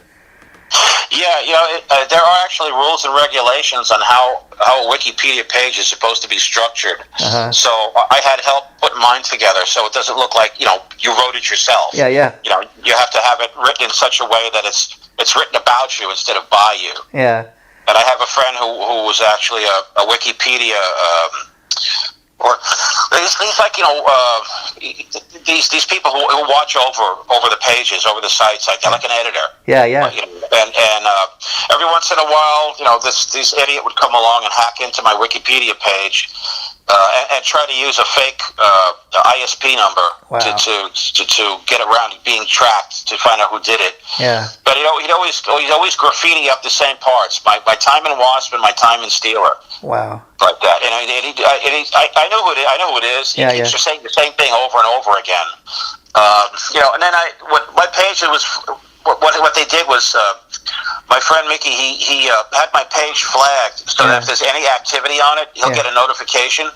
Yeah, there are actually rules and regulations on how a Wikipedia page is supposed to be structured. Uh-huh. So I had help put mine together so it doesn't look like, you wrote it yourself. Yeah. You have to have it written in such a way that it's written about you instead of by you. Yeah. And I have a friend who was actually a Wikipedia or he's like these people who watch over the pages, over the sites, like an editor. Yeah. And every once in a while, this idiot would come along and hack into my Wikipedia page and try to use a fake ISP number to get around being tracked to find out who did it. Yeah. But he'd always graffiti up the same parts. My time in Wasp and my time in Steeler. Wow. Like that, and I know who it is. He keeps just saying the same thing over and over again. And then my page was what they did was my friend Mickey he had my page flagged so that if there's any activity on it, he'll get a notification.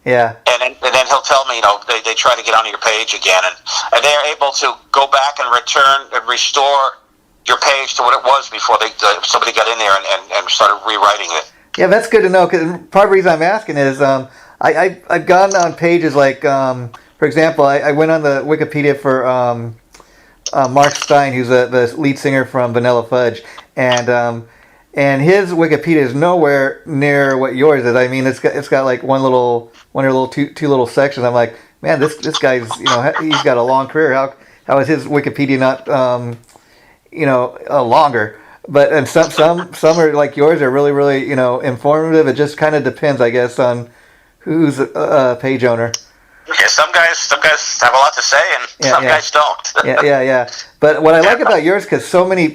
Yeah. And then he'll tell me, they try to get onto your page again, and they are able to go back and restore your page to what it was before somebody got in there and started rewriting it. Yeah, that's good to know. Because part of the reason I'm asking is I've gone on pages like, for example, I went on the Wikipedia for Mark Stein, who's the lead singer from Vanilla Fudge, and his Wikipedia is nowhere near what yours is. I mean, it's got like two little sections. I'm like, man, this guy's he's got a long career. How is his Wikipedia not longer? But some are like yours are really, really, informative. It just kind of depends, I guess, on who's a page owner. Yeah, some guys have a lot to say, and some guys don't. Yeah. But what I like about yours, because so many,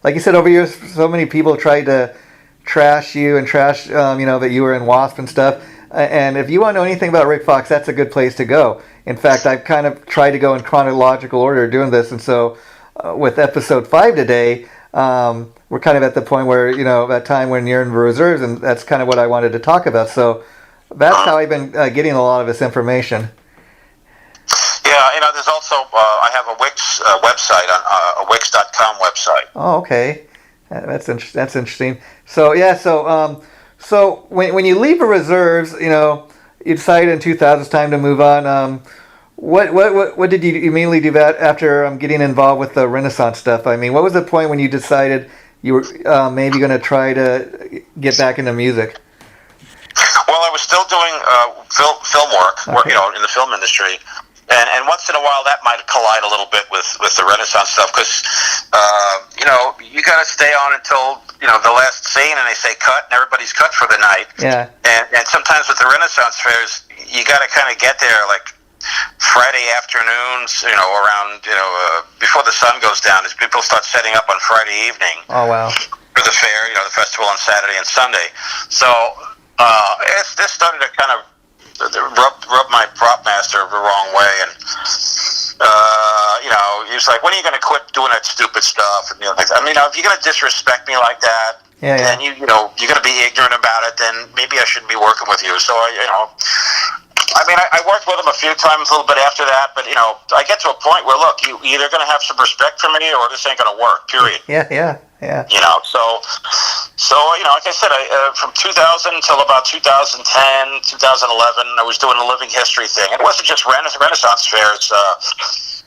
like you said, over years, so many people tried to trash you and trash, that you were in Wasp and stuff. And if you want to know anything about Rik Fox, that's a good place to go. In fact, I've kind of tried to go in chronological order doing this, and so with episode 5 today. We're kind of at the point where, that time when you're in reserves, and that's kind of what I wanted to talk about. So That's how I've been getting a lot of this information. Yeah, there's also I have a Wix website on a Wix.com website. Oh, okay, that's That's interesting. So yeah, so when you leave the reserves, you decided in 2000 it's time to move on. What did you immediately do after getting involved with the Renaissance stuff? I mean, what was the point when you decided you were maybe going to try to get back into music? Well, I was still doing film work, Okay. in the film industry, and once in a while that might collide a little bit with the Renaissance stuff because you got to stay on until the last scene, and they say cut, and everybody's cut for the night. Yeah. And sometimes with the Renaissance fairs, you got to kind of get there like Friday afternoons, around before the sun goes down, as people start setting up on Friday evening. Oh wow. For the fair, the festival on Saturday and Sunday. So this started to kind of rub my prop master the wrong way, and he was like, "When are you going to quit doing that stupid stuff?" And if you're going to disrespect me like that, Yeah. and you're going to be ignorant about it, then maybe I shouldn't be working with you. So I worked with him a few times a little bit after that, but I get to a point where, look, you either going to have some respect for me or this ain't going to work. Period. Yeah. So like I said, from 2000 until about 2010, 2011, I was doing a living history thing. And it wasn't just Renaissance fairs.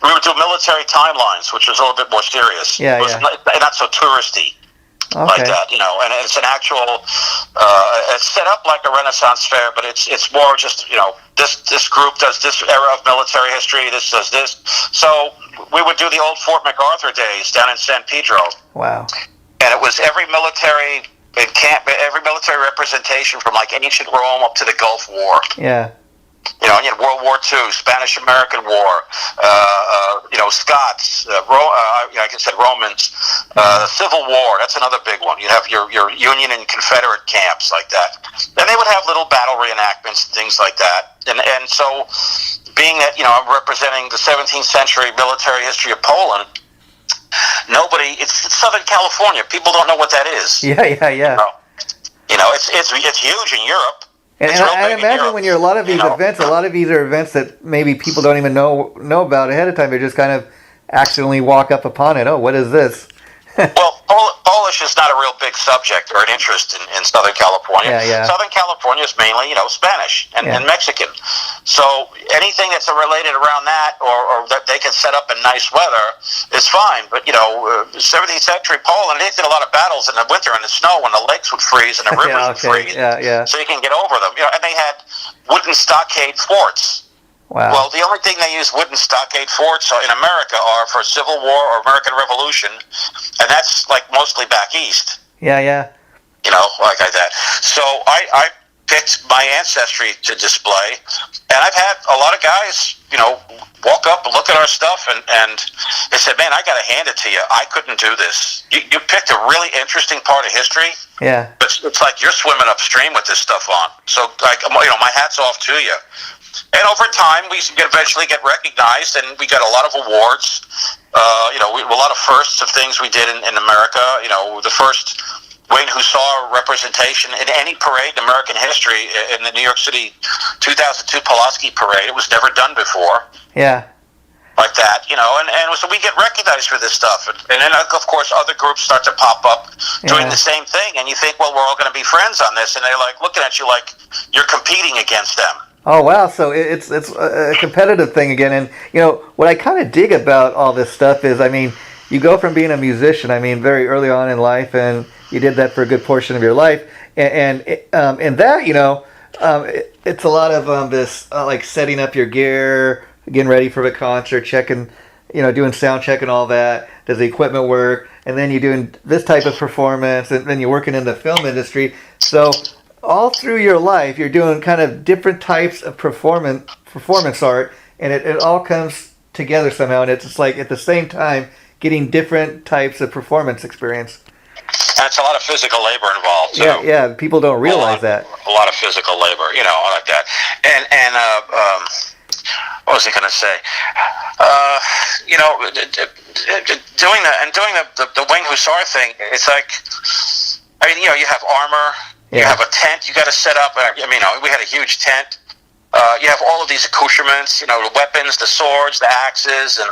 We would do military timelines, which was a little bit more serious. Yeah, it was not so touristy. Okay. Like that, and it's an actual. It's set up like a Renaissance fair, but it's more just this group does this era of military history. This does this. So we would do the old Fort MacArthur days down in San Pedro. Wow. And it was every military representation from like ancient Rome up to the Gulf War. Yeah. You had World War II, Spanish-American War, Scots, like I said, Romans, Civil War. That's another big one. You'd have your Union and Confederate camps like that. And they would have little battle reenactments and things like that. And so, being that, I'm representing the 17th century military history of Poland, it's Southern California. People don't know what that is. Yeah. It's huge in Europe. And I imagine when you're a lot of these events, a lot of these are events that maybe people don't even know about ahead of time. They just kind of accidentally walk up upon it. Oh, what is this? Well, Polish is not a real big subject or an interest in Southern California. Yeah. Southern California is mainly, Spanish and Mexican. So anything that's related around that or that they can set up in nice weather is fine. But, 17th century Poland, they did a lot of battles in the winter in the snow when the lakes would freeze and the rivers would freeze. Yeah. So you can get over them. And they had wooden stockade forts. Wow. Well, the only thing they use wooden stockade forts in America are for Civil War or American Revolution, and that's like mostly back east. Yeah. Like that. So I picked my ancestry to display, and I've had a lot of guys, walk up and look at our stuff, and they said, "Man, I got to hand it to you. I couldn't do this. You picked a really interesting part of history. Yeah. But it's like you're swimming upstream with this stuff on. So, my hat's off to you." And over time, we eventually get recognized, and we got a lot of awards. A lot of firsts of things we did in America. The first Wayne Hussar representation in any parade in American history in the New York City 2002 Pulaski Parade. It was never done before. Yeah. Like that, and so we get recognized for this stuff. And then, of course, other groups start to pop up doing the same thing. And you think, well, we're all going to be friends on this. And they're like looking at you like you're competing against them. Oh wow! So it's a competitive thing again, and what I kind of dig about all this stuff is, you go from being a musician, very early on in life, and you did that for a good portion of your life, and that, it's a lot of this like setting up your gear, getting ready for the concert, checking, doing sound check and all that. Does the equipment work? And then you're doing this type of performance, and then you're working in the film industry, so. All through your life, you're doing kind of different types of performance art, and it all comes together somehow, and it's just like at the same time getting different types of performance experience. And it's a lot of physical labor involved. So yeah. People don't realize that. A lot of physical labor, like that. And what was I going to say? Doing the Wayne Hussar thing, it's like, you have armor. You have a tent you got to set up. I mean, we had a huge tent. You have all of these accoutrements, the weapons, the swords, the axes, and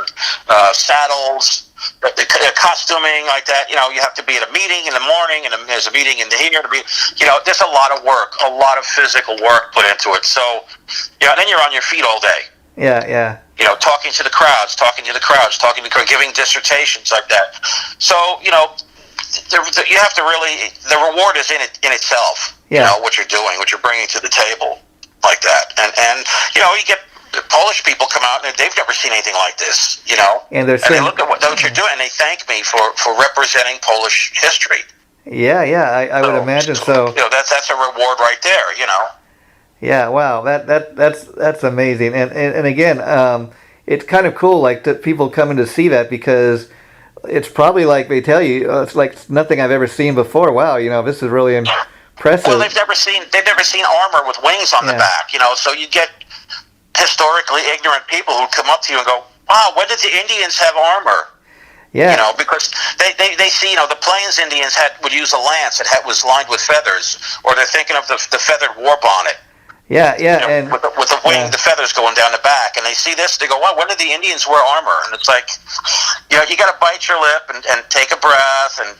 saddles, the costuming like that. You have to be at a meeting in the morning, and there's a meeting in here. There's a lot of work, a lot of physical work put into it. So, and then you're on your feet all day. Yeah. Talking to the crowds, giving dissertations like that. So, you have to really, the reward is in itself. What you're doing, what you're bringing to the table. Like that, and you get Polish people come out and they've never seen anything like this, and they look at what you're doing and they thank me for representing Polish history. Yeah, I would imagine so. That's a reward right there, Yeah, wow, that's amazing, and again, it's kind of cool, like that people coming to see that because it's probably like they tell you, it's like nothing I've ever seen before. Wow, this is really impressive. Well, they've never seen armor with wings on the back, so you get historically ignorant people who come up to you and go, "Wow, when did the Indians have armor?" Yeah, because they see, the Plains Indians would use a lance that was lined with feathers, or they're thinking of the feathered war bonnet. Yeah, and with the wing, the feathers going down the back, and they see this, they go, "Wow, when did the Indians wear armor?" And it's like, you got to bite your lip and take a breath, and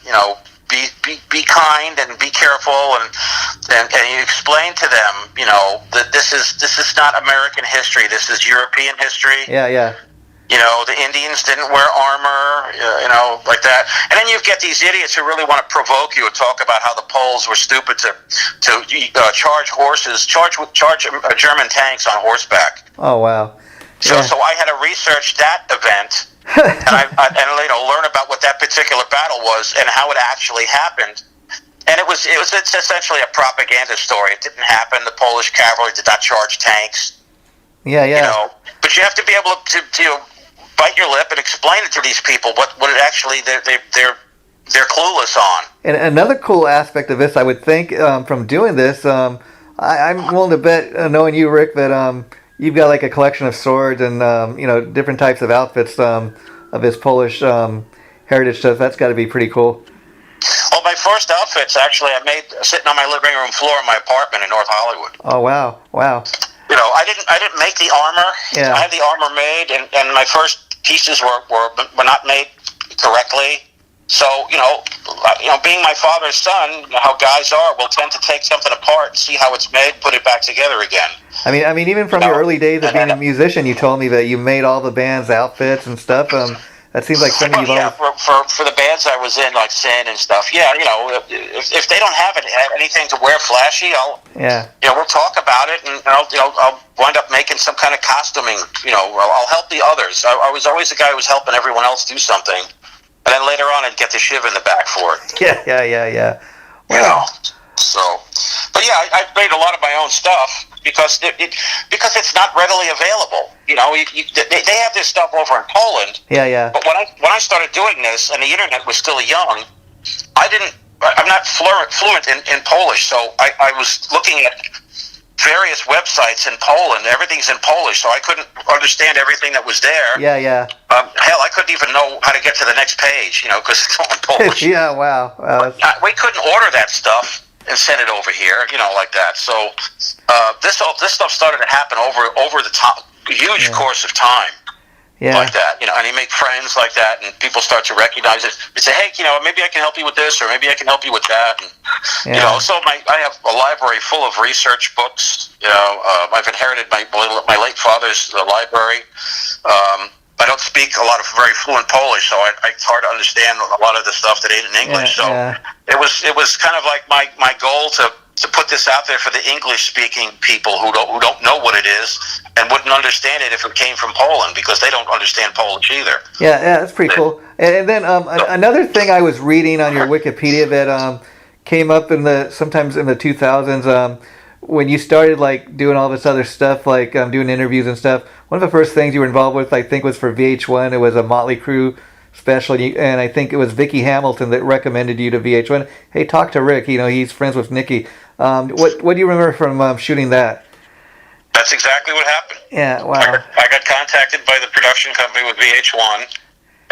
be kind and be careful, and you explain to them, that this is not American history. This is European history. Yeah. The Indians didn't wear armor, like that. And then you get these idiots who really want to provoke you and talk about how the Poles were stupid to charge German tanks on horseback. Oh wow! So I had to research that event. and learn about what that particular battle was and how it actually happened. And it's essentially a propaganda story. It didn't happen. The Polish cavalry did not charge tanks. Yeah. But you have to be able to bite your lip and explain it to these people what it actually they're clueless on. And another cool aspect of this, I would think, from doing this, I'm willing to bet, knowing you, Rick, that you've got like a collection of swords and different types of outfits of this Polish heritage stuff. That's got to be pretty cool. Well, my first outfits actually I made sitting on my living room floor in my apartment in North Hollywood. Oh wow! I didn't make the armor. Yeah. I had the armor made, and my first pieces were not made correctly. So, being my father's son, how guys are, will tend to take something apart and see how it's made, put it back together again. I mean, even from your early days of being a musician, you told me that you made all the band's outfits and stuff. That seems like something you've always... for the bands I was in, like Sin and stuff. Yeah, if they don't have anything to wear flashy, we'll talk about it, and I'll wind up making some kind of costuming. I'll help the others. I was always the guy who was helping everyone else do something. And then later on, I'd get the shiv in the back for it. Yeah. Wow. But yeah, I made a lot of my own stuff because it's not readily available. They have this stuff over in Poland. Yeah. But when I started doing this, and the internet was still young, I'm not fluent in Polish, so I was looking at various websites in Poland. Everything's in Polish, so I couldn't understand everything that was there. Yeah. Hell, I couldn't even know how to get to the next page, because it's all in Polish. Yeah, wow. We couldn't order that stuff and send it over here, like that. So this stuff started to happen over the top, huge course of time. Yeah. Like that, and you make friends like that, and people start to recognize it. They say, "Hey, maybe I can help you with this, or maybe I can help you with that." And so I have a library full of research books. I've inherited my late father's library. I don't speak a lot of very fluent Polish, so it's hard to understand a lot of the stuff that ain't in English. It was kind of like my goal to put this out there for the English-speaking people who don't know what it is and wouldn't understand it if it came from Poland, because they don't understand Polish either. Yeah, that's pretty cool. And then another thing I was reading on your Wikipedia that came up sometimes in the 2000s, when you started like doing all this other stuff, like doing interviews and stuff. One of the first things you were involved with, I think, was for VH1. It was a Motley Crue special, and I think it was Vicky Hamilton that recommended you to VH1. Hey, talk to Rick. He's friends with Nikki. What do you remember from shooting that? That's exactly what happened. Yeah, wow. I got contacted by the production company with VH1,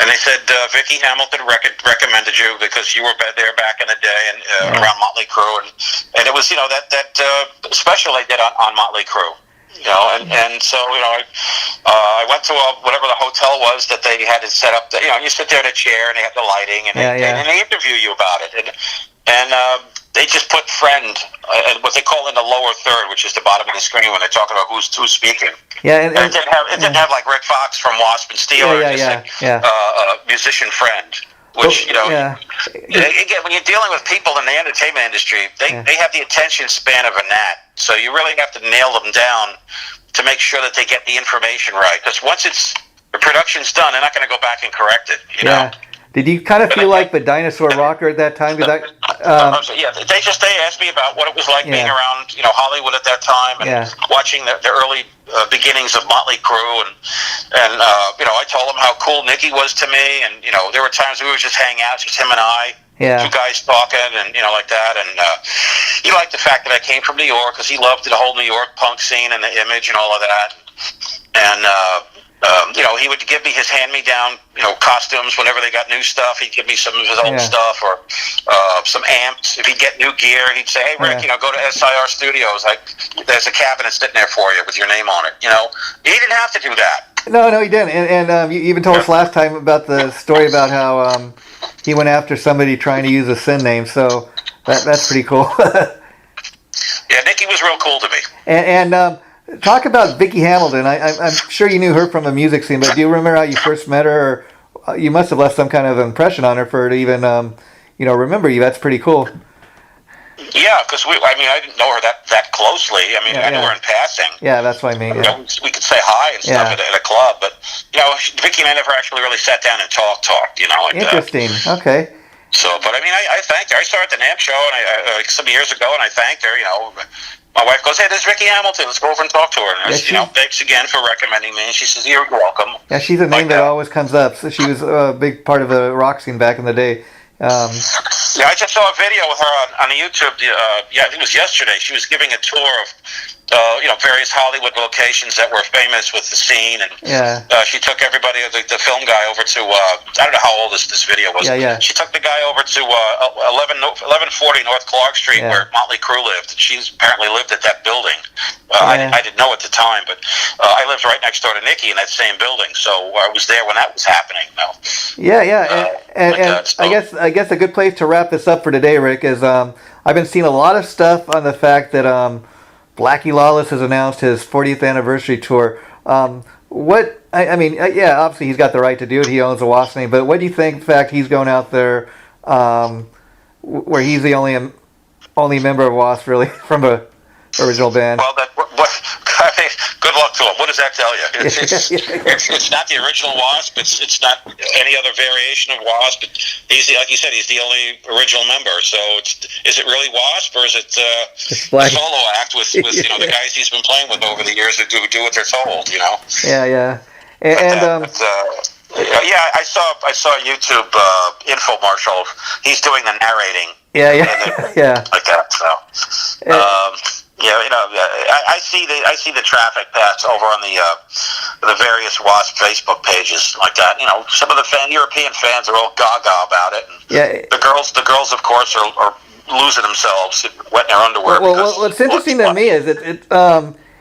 And they said Vicky Hamilton recommended you because you were there back in the day and around Motley Crue, and it was that special they did on Motley Crue. And so I went to whatever the hotel was that they had it set up. You sit there in a chair and they have the lighting and they interview you about it, and they just put friend and what they call in the lower third, which is the bottom of the screen when they're talking about who's speaking. Yeah, and it didn't have like Rik Fox from Wasp and Steel, musician friend. Which again, when you're dealing with people in the entertainment industry, they have the attention span of a gnat. So you really have to nail them down to make sure that they get the information right. Because once the production's done, they're not going to go back and correct it. You know. Did you kind of feel like the dinosaur rocker at that time? They asked me about what it was like being around Hollywood at that time and watching the early beginnings of Motley Crue and I told them how cool Nicky was to me, and there were times we would just hang out, just him and I, two guys talking and like that, and he liked the fact that I came from New York because he loved the whole New York punk scene and the image and all of that, and he would give me his hand-me-down, costumes whenever they got new stuff. He'd give me some of his old stuff or some amps. If he'd get new gear, he'd say, "Hey, Rick, go to SIR Studios. There's a cabinet sitting there for you with your name on it." He didn't have to do that. No, he didn't. And you even told us last time about the story about how he went after somebody trying to use a sin name. So that's pretty cool. Yeah, Nicky was real cool to me. And talk about Vicky Hamilton. I'm sure you knew her from the music scene, but do you remember how you first met her? Or you must have left some kind of impression on her for her to even, remember you. That's pretty cool. Yeah, because I didn't know her that closely. I knew her in passing. Yeah, that's what I mean. Yeah. We could say hi and stuff at a club, but Vicky and I never actually really sat down and talked. Interesting. Okay. So, but I thanked her. I saw her at the NAMM show, and some years ago, and I thanked her. My wife goes, "Hey, there's Vicky Hamilton. Let's go over and talk to her." And thanks again for recommending me. And she says, "You're welcome." Yeah, she's a name that always comes up. So she was a big part of the rock scene back in the day. I just saw a video with her on YouTube. I think it was yesterday. She was giving a tour of various Hollywood locations that were famous with the scene, and she took everybody, the film guy, over to I don't know how old this video was. She took the guy over to 1140 North Clark Street, where Motley Crue lived. She apparently lived at that building. I didn't know at the time, but I lived right next door to Nicky in that same building, so I was there when that was happening. I guess a good place to wrap this up for today, Rick, is I've been seeing a lot of stuff on the fact that Blackie Lawless has announced his 40th anniversary tour. Obviously he's got the right to do it. He owns the Wasp name. But what do you think, in fact, he's going out there where he's the only member of Wasp, really, from the original band? Well, good luck to him. What does that tell you? It's not the original Wasp. It's not any other variation of Wasp. Like you said, he's the only original member. So is it really Wasp, or is it a solo act with the guys he's been playing with over the years who do what they're told? Yeah. I saw a YouTube infomercial. He's doing the narrating. Like that. So. I see the traffic paths over on the various Wasp Facebook pages like that. Some of the European fans are all gaga about it. And the girls, of course, are losing themselves, wetting their underwear. Well, what's interesting to me is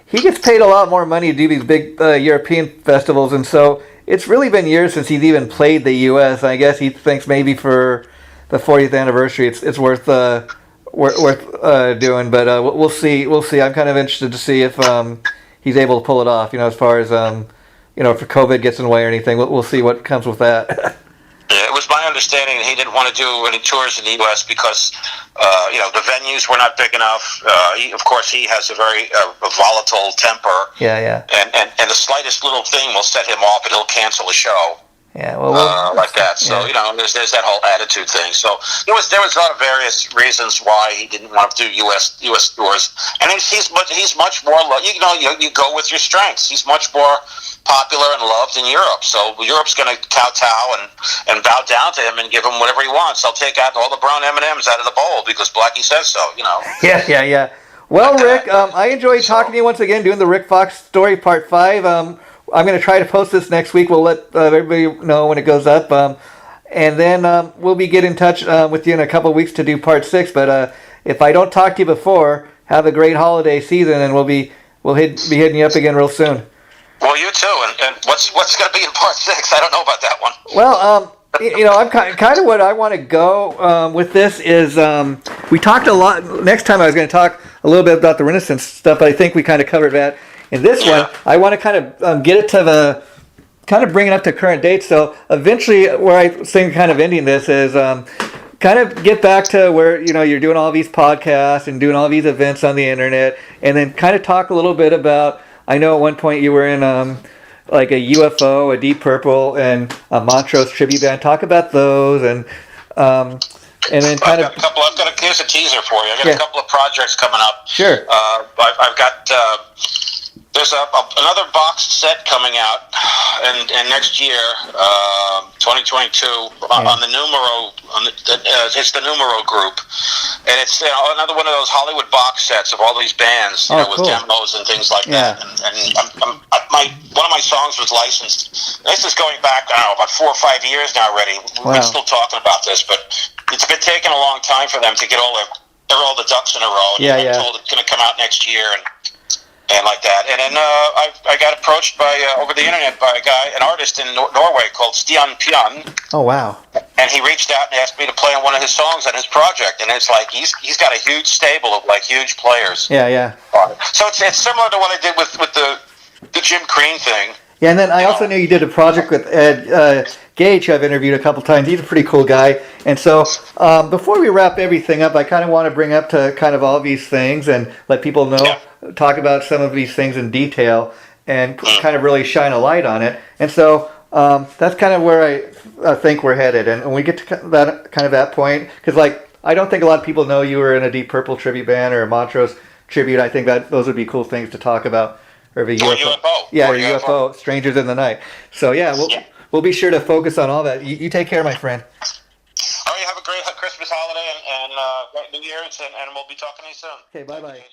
he gets paid a lot more money to do these big European festivals, and so it's really been years since he's even played the U.S. I guess he thinks maybe for the 40th anniversary, it's worth doing, but we'll see. I'm kind of interested to see if he's able to pull it off. As far as if COVID gets in the way or anything, we'll see what comes with that. Yeah, it was my understanding that he didn't want to do any tours in the U.S. because the venues were not big enough. Of course, he has a very volatile temper. And the slightest little thing will set him off, and he'll cancel a show. Like that. So there's that whole attitude thing. So there was a lot of various reasons why he didn't want to do U.S. tours. And he's much more. You go with your strengths. He's much more popular and loved in Europe. So Europe's going to kowtow and bow down to him and give him whatever he wants. I'll take out all the brown M&Ms out of the bowl because Blackie says so. Yeah. Well, Rick, I enjoyed talking to you once again, doing the Rik Fox Story Part 5. I'm going to try to post this next week. We'll let everybody know when it goes up. And then we'll be getting in touch with you in a couple of weeks to do part 6. But if I don't talk to you before, have a great holiday season, and we'll be hitting you up again real soon. Well, you too. And what's going to be in part 6? I don't know about that one. Well, I'm kind of what I want to go with this is we talked a lot. Next time I was going to talk a little bit about the Renaissance stuff, but I think we kind of covered that. In this one, I want to kind of get it to kind of bring it up to current date. So eventually, where I think kind of ending this is kind of get back to where you're doing all these podcasts and doing all these events on the internet, and then kind of talk a little bit about. I know at one point you were in like a UFO, a Deep Purple, and a Montrose tribute band. Talk about those, and then kind of. Here's a teaser for you. I got a couple of projects coming up. Sure. I've got. There's another boxed set coming out in next year, 2022, on the Numero. It's the Numero group, and it's another one of those Hollywood box sets of all these bands, with cool. demos and things like that. And one of my songs was licensed. This is going back, I don't know, about 4 or 5 years now already. We're still talking about this, but it's been taking a long time for them to get all the ducks in a row. And I'm told it's going to come out next year and like that. And then I got approached by over the internet by an artist in Norway called Stian Pian. Oh, wow. And he reached out and asked me to play on one of his songs on his project. And it's like he's got a huge stable of like huge players. Yeah. So it's similar to what I did with the Jim Crean thing. Yeah, and then I also knew you did a project with Ed Gage, who I've interviewed a couple times. He's a pretty cool guy. And so before we wrap everything up, I kind of want to bring up to kind of all these things and let people know, talk about some of these things in detail and kind of really shine a light on it. And so that's kind of where I think we're headed. And when we get to that point, because I don't think a lot of people know you were in a Deep Purple tribute band or a Montrose tribute. I think that those would be cool things to talk about. Or the UFO. Yeah, the UFO, Strangers in the Night. So we'll be sure to focus on all that. You take care, my friend. All right, have a great Christmas holiday and New Year's, and we'll be talking to you soon. Okay, bye-bye.